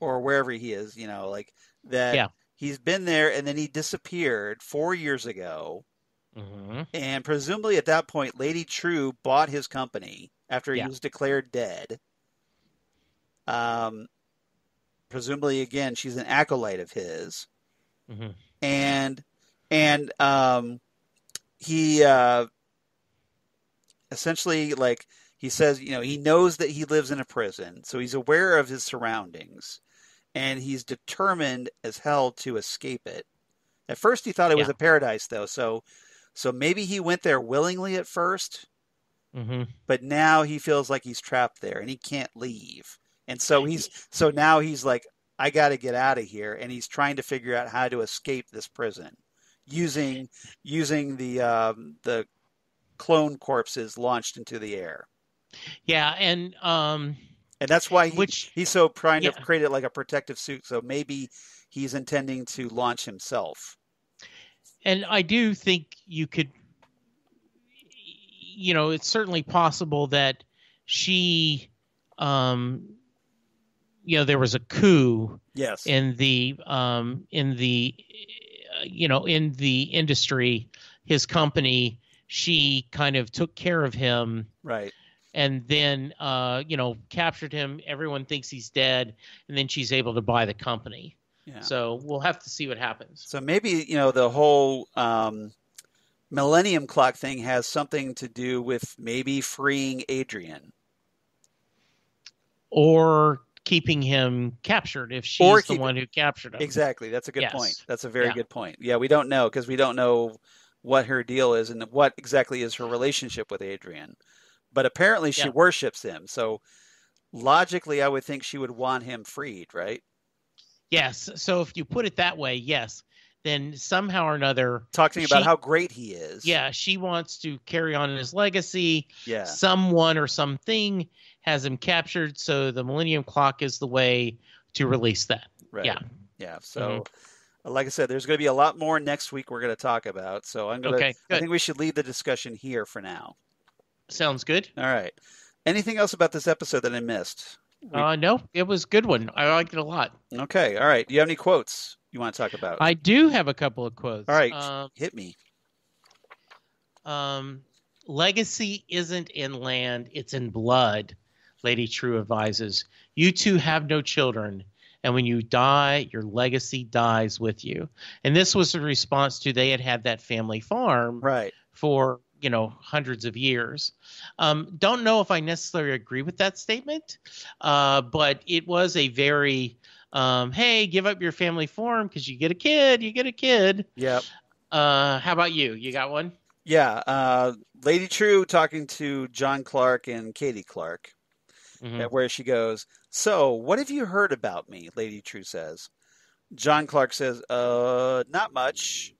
or wherever he is, that. Yeah. He's been there, and then he disappeared 4 years ago. Mm-hmm. And presumably at that point, Lady Trieu bought his company after he was declared dead. Presumably, again, she's an acolyte of his. Mm-hmm. And he essentially, he says, he knows that he lives in a prison, so he's aware of his surroundings. And he's determined as hell to escape it. At first, he thought it was a paradise, though. So maybe he went there willingly at first. Mm-hmm. But now he feels like he's trapped there and he can't leave. And so now he's like, I got to get out of here. And he's trying to figure out how to escape this prison using the clone corpses launched into the air. Yeah, and that's why he's so trying to create it like a protective suit. So maybe he's intending to launch himself. And I do think you could, it's certainly possible that she, there was a coup. Yes. In the industry, his company, she kind of took care of him. Right. And then, captured him. Everyone thinks he's dead. And then she's able to buy the company. Yeah. So we'll have to see what happens. So maybe, the whole Millennium Clock thing has something to do with maybe freeing Adrian. Or keeping him captured if Or she's the one who captured him. Exactly. That's a good point. Yes. That's a very good point. Yeah, we don't know because we don't know what her deal is and what exactly is her relationship with Adrian. But apparently she Yeah. worships him. So logically, I would think she would want him freed, right? Yes. So if you put it that way, yes, then somehow or another, Talking about how great he is. Yeah, she wants to carry on his legacy. Yeah. Someone or something has him captured, so the Millennium Clock is the way to release that. Right. Yeah. Yeah. So, like I said, there's going to be a lot more next week we're going to talk about. So I think we should leave the discussion here for now. Sounds good. All right. Anything else about this episode that I missed? No, it was a good one. I liked it a lot. Okay. All right. Do you have any quotes you want to talk about? I do have a couple of quotes. All right. Hit me. Legacy isn't in land, it's in blood, Lady Trieu advises. You two have no children, and when you die, your legacy dies with you. And this was a response to they had that family farm for, hundreds of years. Don't know if I necessarily agree with that statement, but it was a very, hey, give up your family farm because you get a kid. Yep. How about you? You got one? Yeah, Lady Trieu talking to John Clark and Katie Clark, where she goes, "So, what have you heard about me?" Lady Trieu says. John Clark says, not much."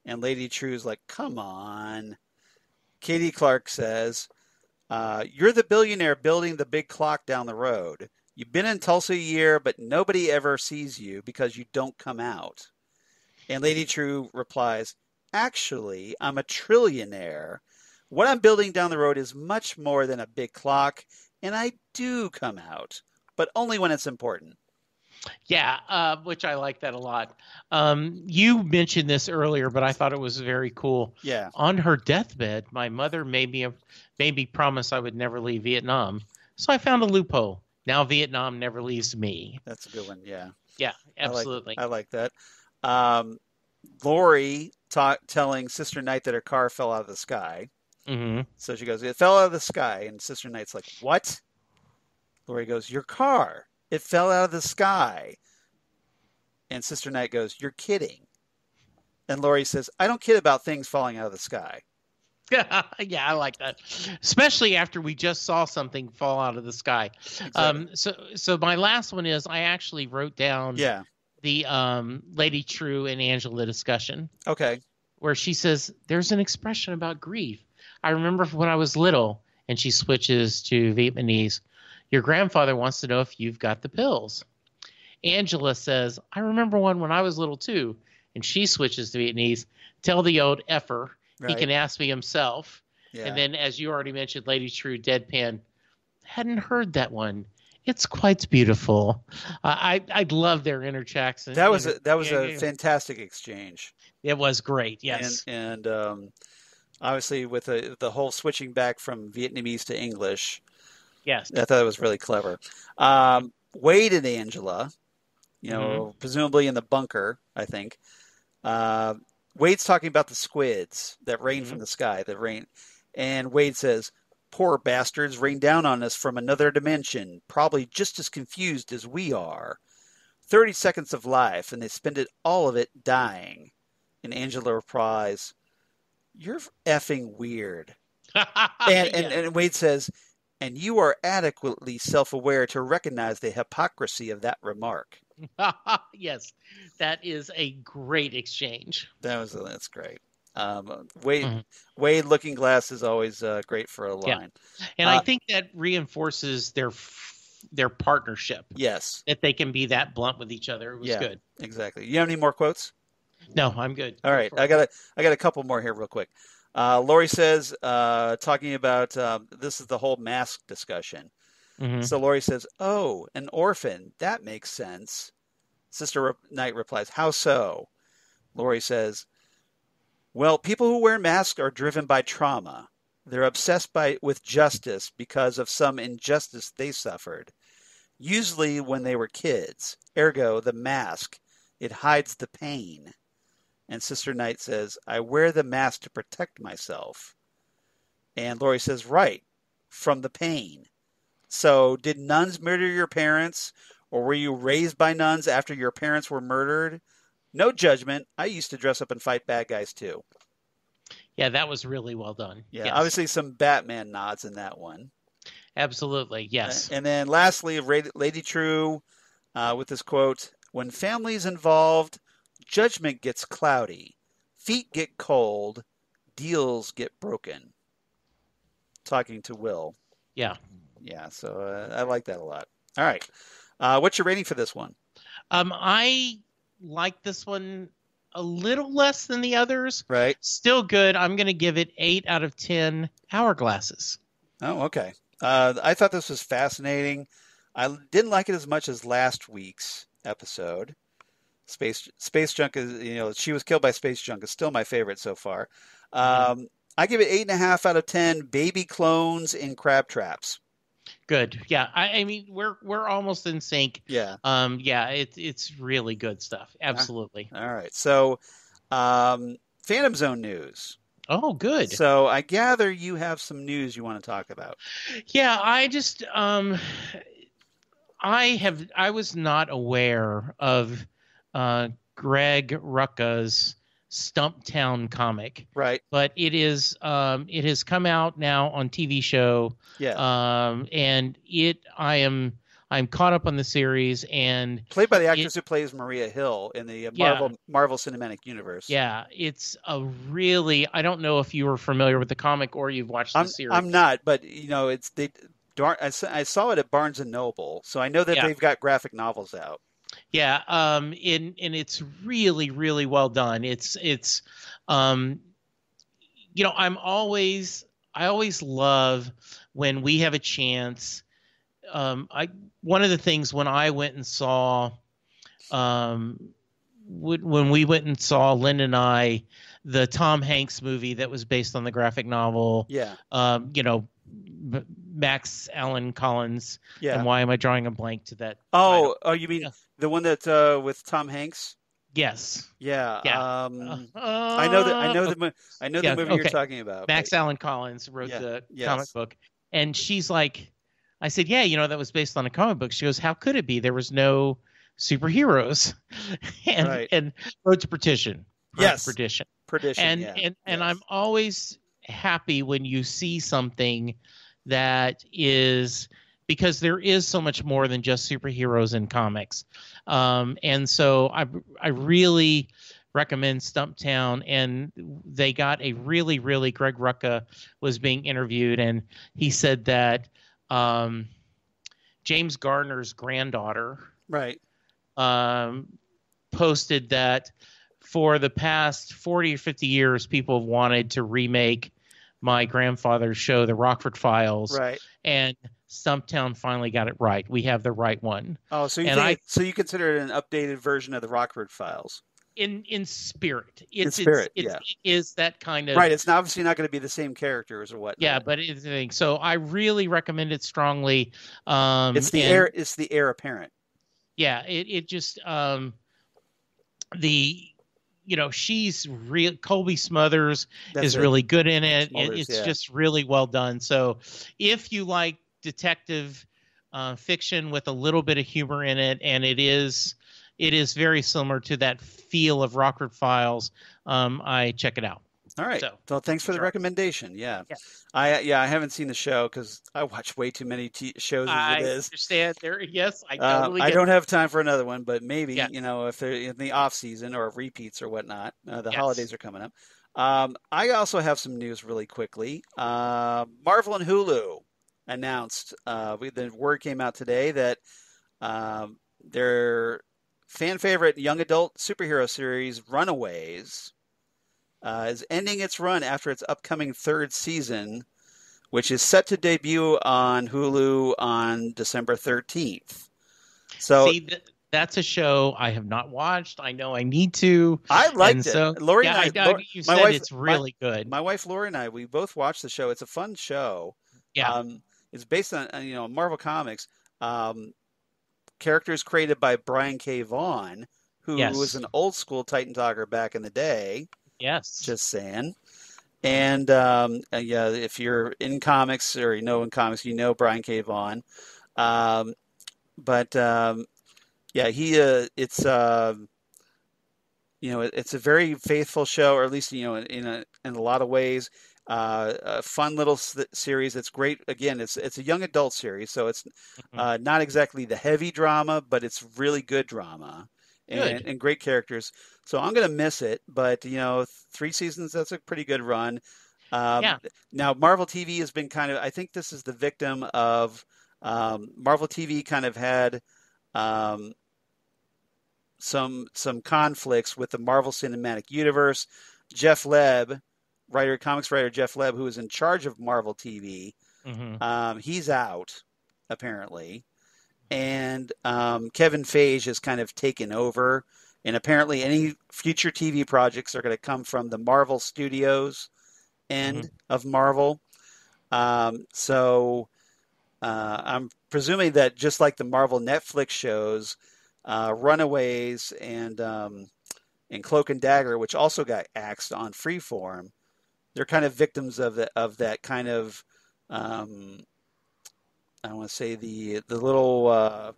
And Lady Trieu's like, "Come on." Katie Clark says, "You're the billionaire building the big clock down the road. You've been in Tulsa a year, but nobody ever sees you because you don't come out." And Lady Trieu replies, "Actually, I'm a trillionaire. What I'm building down the road is much more than a big clock, and I do come out, but only when it's important." Yeah, which I like that a lot. You mentioned this earlier, but I thought it was very cool. Yeah. On her deathbed, my mother made me promise I would never leave Vietnam. So I found a loophole. Now Vietnam never leaves me. That's a good one, yeah. Yeah, absolutely. I like that. Laurie telling Sister Night that her car fell out of the sky. So she goes, "It fell out of the sky." And Sister Night's like, "What?" Laurie goes, "Your car. It fell out of the sky." And Sister Night goes, "You're kidding." And Laurie says, "I don't kid about things falling out of the sky." Yeah, I like that. Especially after we just saw something fall out of the sky. Exactly. So my last one is I actually wrote down the Lady Trieu and Angela discussion. Okay. Where she says, there's an expression about grief. I remember when I was little, and she switches to Vietnamese. Your grandfather wants to know if you've got the pills. Angela says, I remember one when I was little too. And she switches to Vietnamese. Tell the old effer. He can ask me himself. Yeah. And then, as you already mentioned, Lady Trieu, deadpan. Hadn't heard that one. It's quite beautiful. I love their interchecks. That was a fantastic exchange. It was great. Yes. And obviously with the whole switching back from Vietnamese to English. Yes. I thought it was really clever. Wade and Angela, presumably in the bunker, I think. Wade's talking about the squids that rain from the sky, and Wade says, "Poor bastards rain down on us from another dimension, probably just as confused as we are. 30 seconds of life, and they spend all of it dying." And Angela replies, "You're effing weird." And Wade says, "And you are adequately self-aware to recognize the hypocrisy of that remark." Yes, that is a great exchange. That's great. Wade Looking Glass is always great for a line. Yeah. And I think that reinforces their partnership. Yes. That they can be that blunt with each other. It was good. Exactly. You have any more quotes? No, I'm good. All right. I got a couple more here real quick. Laurie says, talking about this is the whole mask discussion. So Laurie says, "Oh, an orphan. That makes sense." Sister Night replies, "How so?" Laurie says, "Well, people who wear masks are driven by trauma. They're obsessed with justice because of some injustice they suffered, usually when they were kids. Ergo, the mask, it hides the pain." And Sister Night says, "I wear the mask to protect myself." And Laurie says, "Right, from the pain. So, did nuns murder your parents, or were you raised by nuns after your parents were murdered? No judgment. I used to dress up and fight bad guys too. Yeah, that was really well done. Yeah, Yes, obviously some Batman nods in that one. absolutely. Yes. And then lastly, Lady Trieu with this quote: "When family's involved, judgment gets cloudy, feet get cold, deals get broken." Talking to Will. Yeah. Yeah, so I like that a lot. All right. What's your rating for this one? I like this one a little less than the others. Right. Still good. I'm going to give it 8 out of 10 hourglasses. Oh, okay. I thought this was fascinating. I didn't like it as much as last week's episode. Space Junk is, she was killed by Space Junk is still my favorite so far. I give it 8.5 out of 10 baby clones in crab traps. Good. Yeah. I mean, we're almost in sync. Yeah. Yeah. It's really good stuff. Absolutely. All right. So, Phantom Zone news. Oh, good. So I gather you have some news you want to talk about. Yeah. I just I was not aware of Greg Rucka's Stumptown comic. Right. But it has come out now on TV show. Yeah. And I'm caught up on the series, and played by the actress who plays Maria Hill in the Marvel Cinematic Universe. Yeah, it's a really, I don't know if you were familiar with the comic or you've watched the series. I'm not, but I saw it at Barnes and Noble, so I know that they've got graphic novels out. Yeah, and it's really, really well done. I always love when we have a chance. One of the things when I went and saw, when we went and saw, Lynn and I, the Tom Hanks movie that was based on the graphic novel. Yeah. Max Allan Collins. Yeah. And why am I drawing a blank to that? Oh, you mean the one that with Tom Hanks? Yes. Yeah. Yeah. I know the movie you're talking about. Max Allan Collins wrote the comic book, and she's like, I said, yeah, that was based on a comic book. She goes, how could it be? There was no superheroes, and Road to Perdition. Perdition. And I'm always happy when you see something that is, because there is so much more than just superheroes in comics. And so I really recommend Stumptown, and they got a really, really, Greg Rucka was being interviewed, and he said that James Garner's granddaughter posted that for the past 40 or 50 years, people have wanted to remake my grandfather's show, The Rockford Files. Right. And Stumptown finally got it right. We have the right one. Oh, so you consider it an updated version of The Rockford Files? In spirit. It is that kind of... Right, it's obviously not going to be the same characters or whatnot. Yeah, but it's... So I really recommend it strongly. It's the heir apparent. Yeah, it just... she's real. Colby Smothers is really good in it. It's just really well done. So if you like detective fiction with a little bit of humor in it, and it is very similar to that feel of Rockford Files, I check it out. All right. So thanks for the recommendation. Yeah. I haven't seen the show because I watch way too many shows as it is. I understand. Yes, I totally I don't have time for another one, but maybe, if they're in the off season or repeats or whatnot, the holidays are coming up. I also have some news really quickly. Marvel and Hulu announced, the word came out today that their fan favorite young adult superhero series, Runaways, is ending its run after its upcoming third season, which is set to debut on Hulu on December 13th. So that's a show I have not watched. I know I need to. I liked it. So, Laurie and I, you said it's really good. My wife Laurie and I, we both watched the show. It's a fun show. Yeah. It's based on Marvel Comics. Characters created by Brian K. Vaughan, who was an old school Titan Talker back in the day. Yes. Just saying. And yeah, if you're in comics or in comics, Brian K. Vaughan. Um, but yeah, it's it's a very faithful show, or at least in a lot of ways. A fun little series. It's great. Again, it's a young adult series, so it's Mhm. not exactly the heavy drama, but it's really good drama Good. and great characters. So I'm gonna miss it, but 3 seasons, that's a pretty good run. Um, Yeah. Now Marvel TV has been I think this is the victim of Marvel TV kind of had um, some conflicts with the Marvel Cinematic Universe. Jeff Leb, comics writer Jeff Leb, who is in charge of Marvel TV, Hmm. he's out apparently, and Kevin Feige has kind of taken over. And apparently, any future TV projects are going to come from the Marvel Studios Hmm. end of Marvel. So I'm presuming that just like the Marvel Netflix shows, Runaways and Cloak and Dagger, which also got axed on Freeform, they're kind of victims of that kind of I don't want to say the little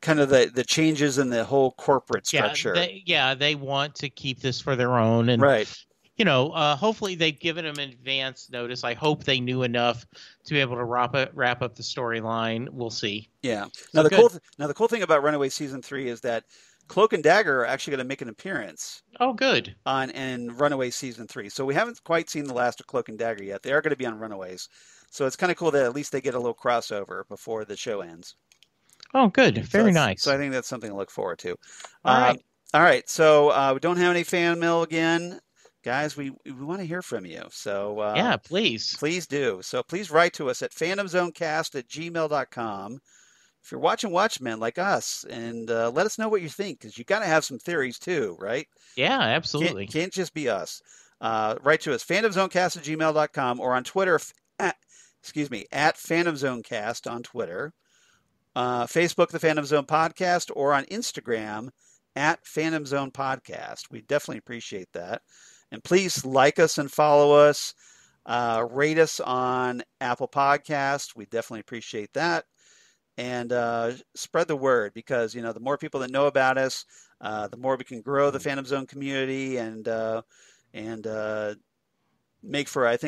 kind of the changes in the whole corporate structure. They want to keep this for their own, and Right. hopefully they've given them advance notice. I hope they knew enough to be able to wrap up the storyline. We'll see. Yeah. Now So good. the cool thing about Runaway season 3 is that Cloak and Dagger are actually going to make an appearance Oh, good. on in Runaway season 3. So we haven't quite seen the last of Cloak and Dagger yet. They are going to be on Runaways. So it's kind of cool that at least they get a little crossover before the show ends. Oh, good. Very So nice. I think that's something to look forward to. All right. All right. So we don't have any fan mail again. Guys, we want to hear from you. So Yeah, please. please do. So please write to us at phantomzonecast@gmail.com. If you're watching Watchmen like us, and let us know what you think, because you got to have some theories too, right? Yeah, Can't, absolutely. can't just be us. Write to us, phantomzonecast@gmail.com, or on Twitter, at phantomzonecast on Twitter. Facebook, the Phantom Zone Podcast, or on Instagram at Phantom Zone Podcast. We definitely appreciate that. And please like us and follow us. Rate us on Apple Podcast. We definitely appreciate that. And spread the word, because the more people that know about us, the more we can grow the Phantom Zone community and I think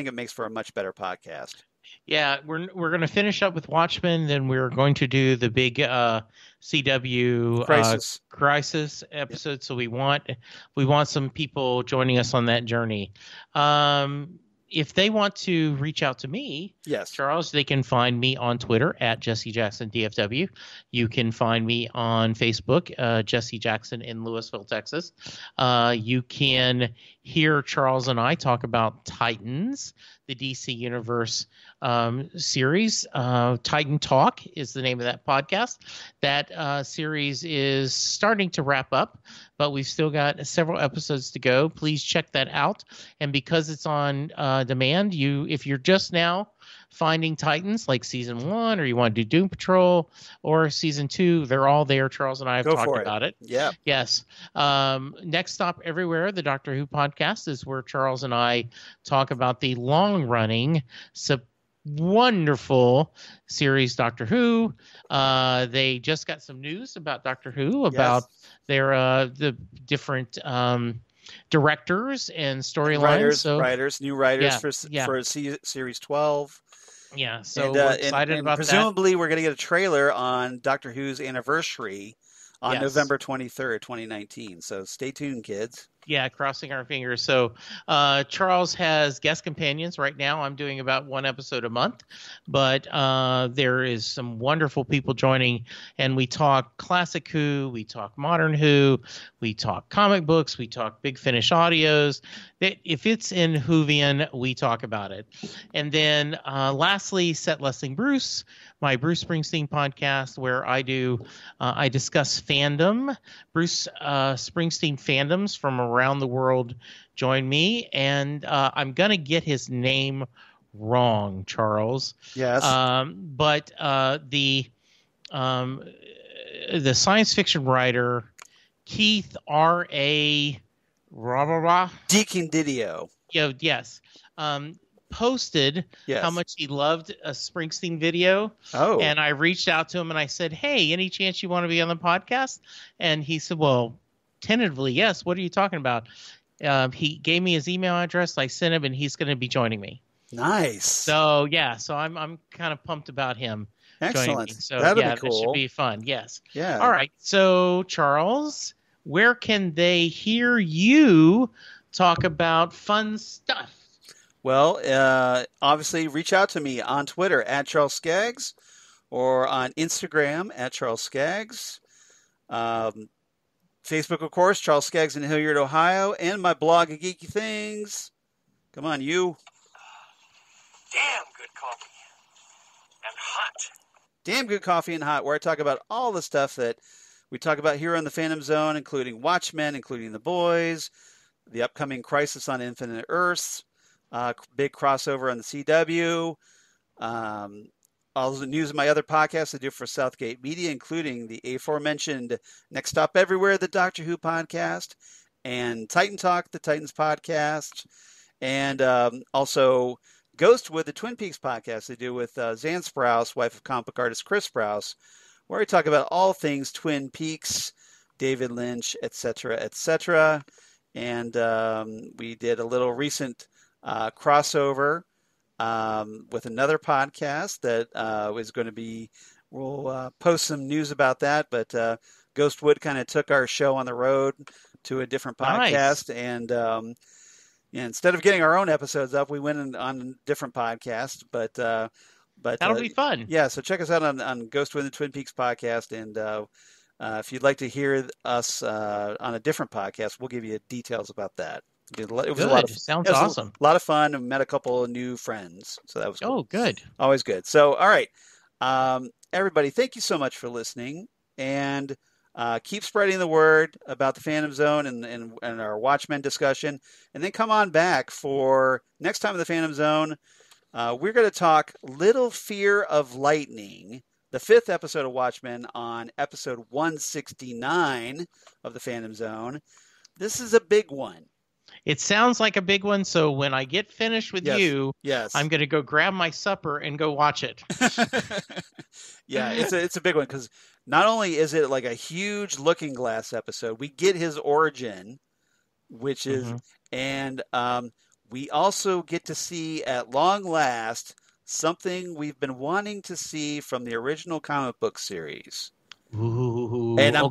it makes for a much better podcast. Yeah, we're going to finish up with Watchmen, then we're going to do the big CW Crisis. Crisis episode. So we want some people joining us on that journey. If they want to reach out to me, Yes. Charles, they can find me on Twitter at Jesse Jackson DFW. You can find me on Facebook, Jesse Jackson in Louisville, Texas. You can hear Charles and I talk about Titans, the DC Universe series. Titan Talk is the name of that podcast. That series is starting to wrap up, but we've still got several episodes to go. Please check that out. And because it's on demand, if you're just now finding Titans like season 1, or you want to do Doom Patrol or season 2, they're all there. Charles and I have talked about it. Yeah. Yes. Next Stop Everywhere, the Doctor Who podcast, is where Charles and I talk about the long-running, wonderful series Doctor Who. They just got some news about Doctor Who, about their the different directors and storylines. New writers for series 12. Yeah, so we're excited about presumably we're going to get a trailer on Doctor Who's anniversary on November 23rd, 2019. So stay tuned, kids. Yeah, crossing our fingers. So Charles has guest companions right now. I'm doing about one episode a month, but there is some wonderful people joining, and we talk classic Who, we talk modern Who, we talk comic books, we talk Big Finish audios. If it's in Whovian, we talk about it. And then lastly, Set Lessing Bruce, my Bruce Springsteen podcast, where I discuss fandom. Bruce Springsteen fandoms from around the world join me, and I'm gonna get his name wrong, Charles. Yes. But the science fiction writer Keith R.A. Deacon Didio. yes, posted how much he loved a Springsteen video. Oh. And I reached out to him and I said, hey, any chance you want to be on the podcast? And he said, well, tentatively, yes. What are you talking about? He gave me his email address. I sent him, and he's going to be joining me. Nice. So I'm kind of pumped about him joining me. So that'll be cool. That should be fun. Yes. Yeah. All right. So Charles, where can they hear you talk about fun stuff? Well, obviously, reach out to me on Twitter at Charles Skaggs or on Instagram at Charles Skaggs. Facebook, of course, Charles Skaggs in Hilliard, Ohio, and my blog of Geeky Things. Come on, you. Damn good coffee. And hot. Damn good coffee and hot, where I talk about all the stuff that we talk about here on the Phantom Zone, including Watchmen, including The Boys, the upcoming Crisis on Infinite Earths, big crossover on the CW, all the news of my other podcasts I do for Southgate Media, including the aforementioned Next Stop Everywhere, the Doctor Who podcast, and Titan Talk, the Titans podcast, and also Ghostwood, the Twin Peaks podcast I do with Zan Sprouse, wife of comic book artist Chris Sprouse, where we talk about all things Twin Peaks, David Lynch, etc., etc. And we did a little recent crossover with another podcast that is going to be, we'll post some news about that, but Ghostwood kind of took our show on the road to a different podcast. Nice. And instead of getting our own episodes up, we went on a different podcast, but that'll be fun. Yeah. So check us out on Ghostwood and the Twin Peaks podcast. And if you'd like to hear us on a different podcast, we'll give you details about that. It was good. A lot of Sounds awesome. A lot of fun. And met a couple of new friends, so that was cool. Oh, good. Always good. So, all right, everybody, thank you so much for listening, and keep spreading the word about the Phantom Zone and our Watchmen discussion, and then come on back for next time in the Phantom Zone. We're going to talk Little Fear of Lightning, the 5th episode of Watchmen, on episode 169 of the Phantom Zone. This is a big one. It sounds like a big one, so when I get finished with you, I'm going to go grab my supper and go watch it. Yeah, it's a big one, because not only is it like a huge Looking Glass episode, we get his origin, which is, and we also get to see at long last something we've been wanting to see from the original comic book series. Ooh, and I'm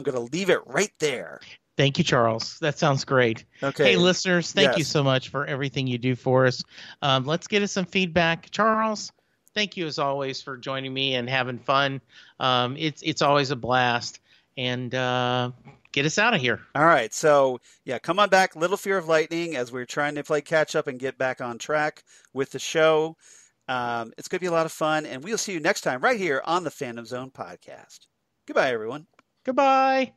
gonna leave it right there. Thank you, Charles. That sounds great. Okay. Hey, listeners, thank you so much for everything you do for us. Let's get us some feedback. Charles, thank you as always for joining me and having fun. It's always a blast. And get us out of here. All right. So, come on back. Little Fear of Lightning, as we're trying to play catch up and get back on track with the show. It's going to be a lot of fun. And we'll see you next time right here on the Phantom Zone podcast. Goodbye, everyone. Goodbye.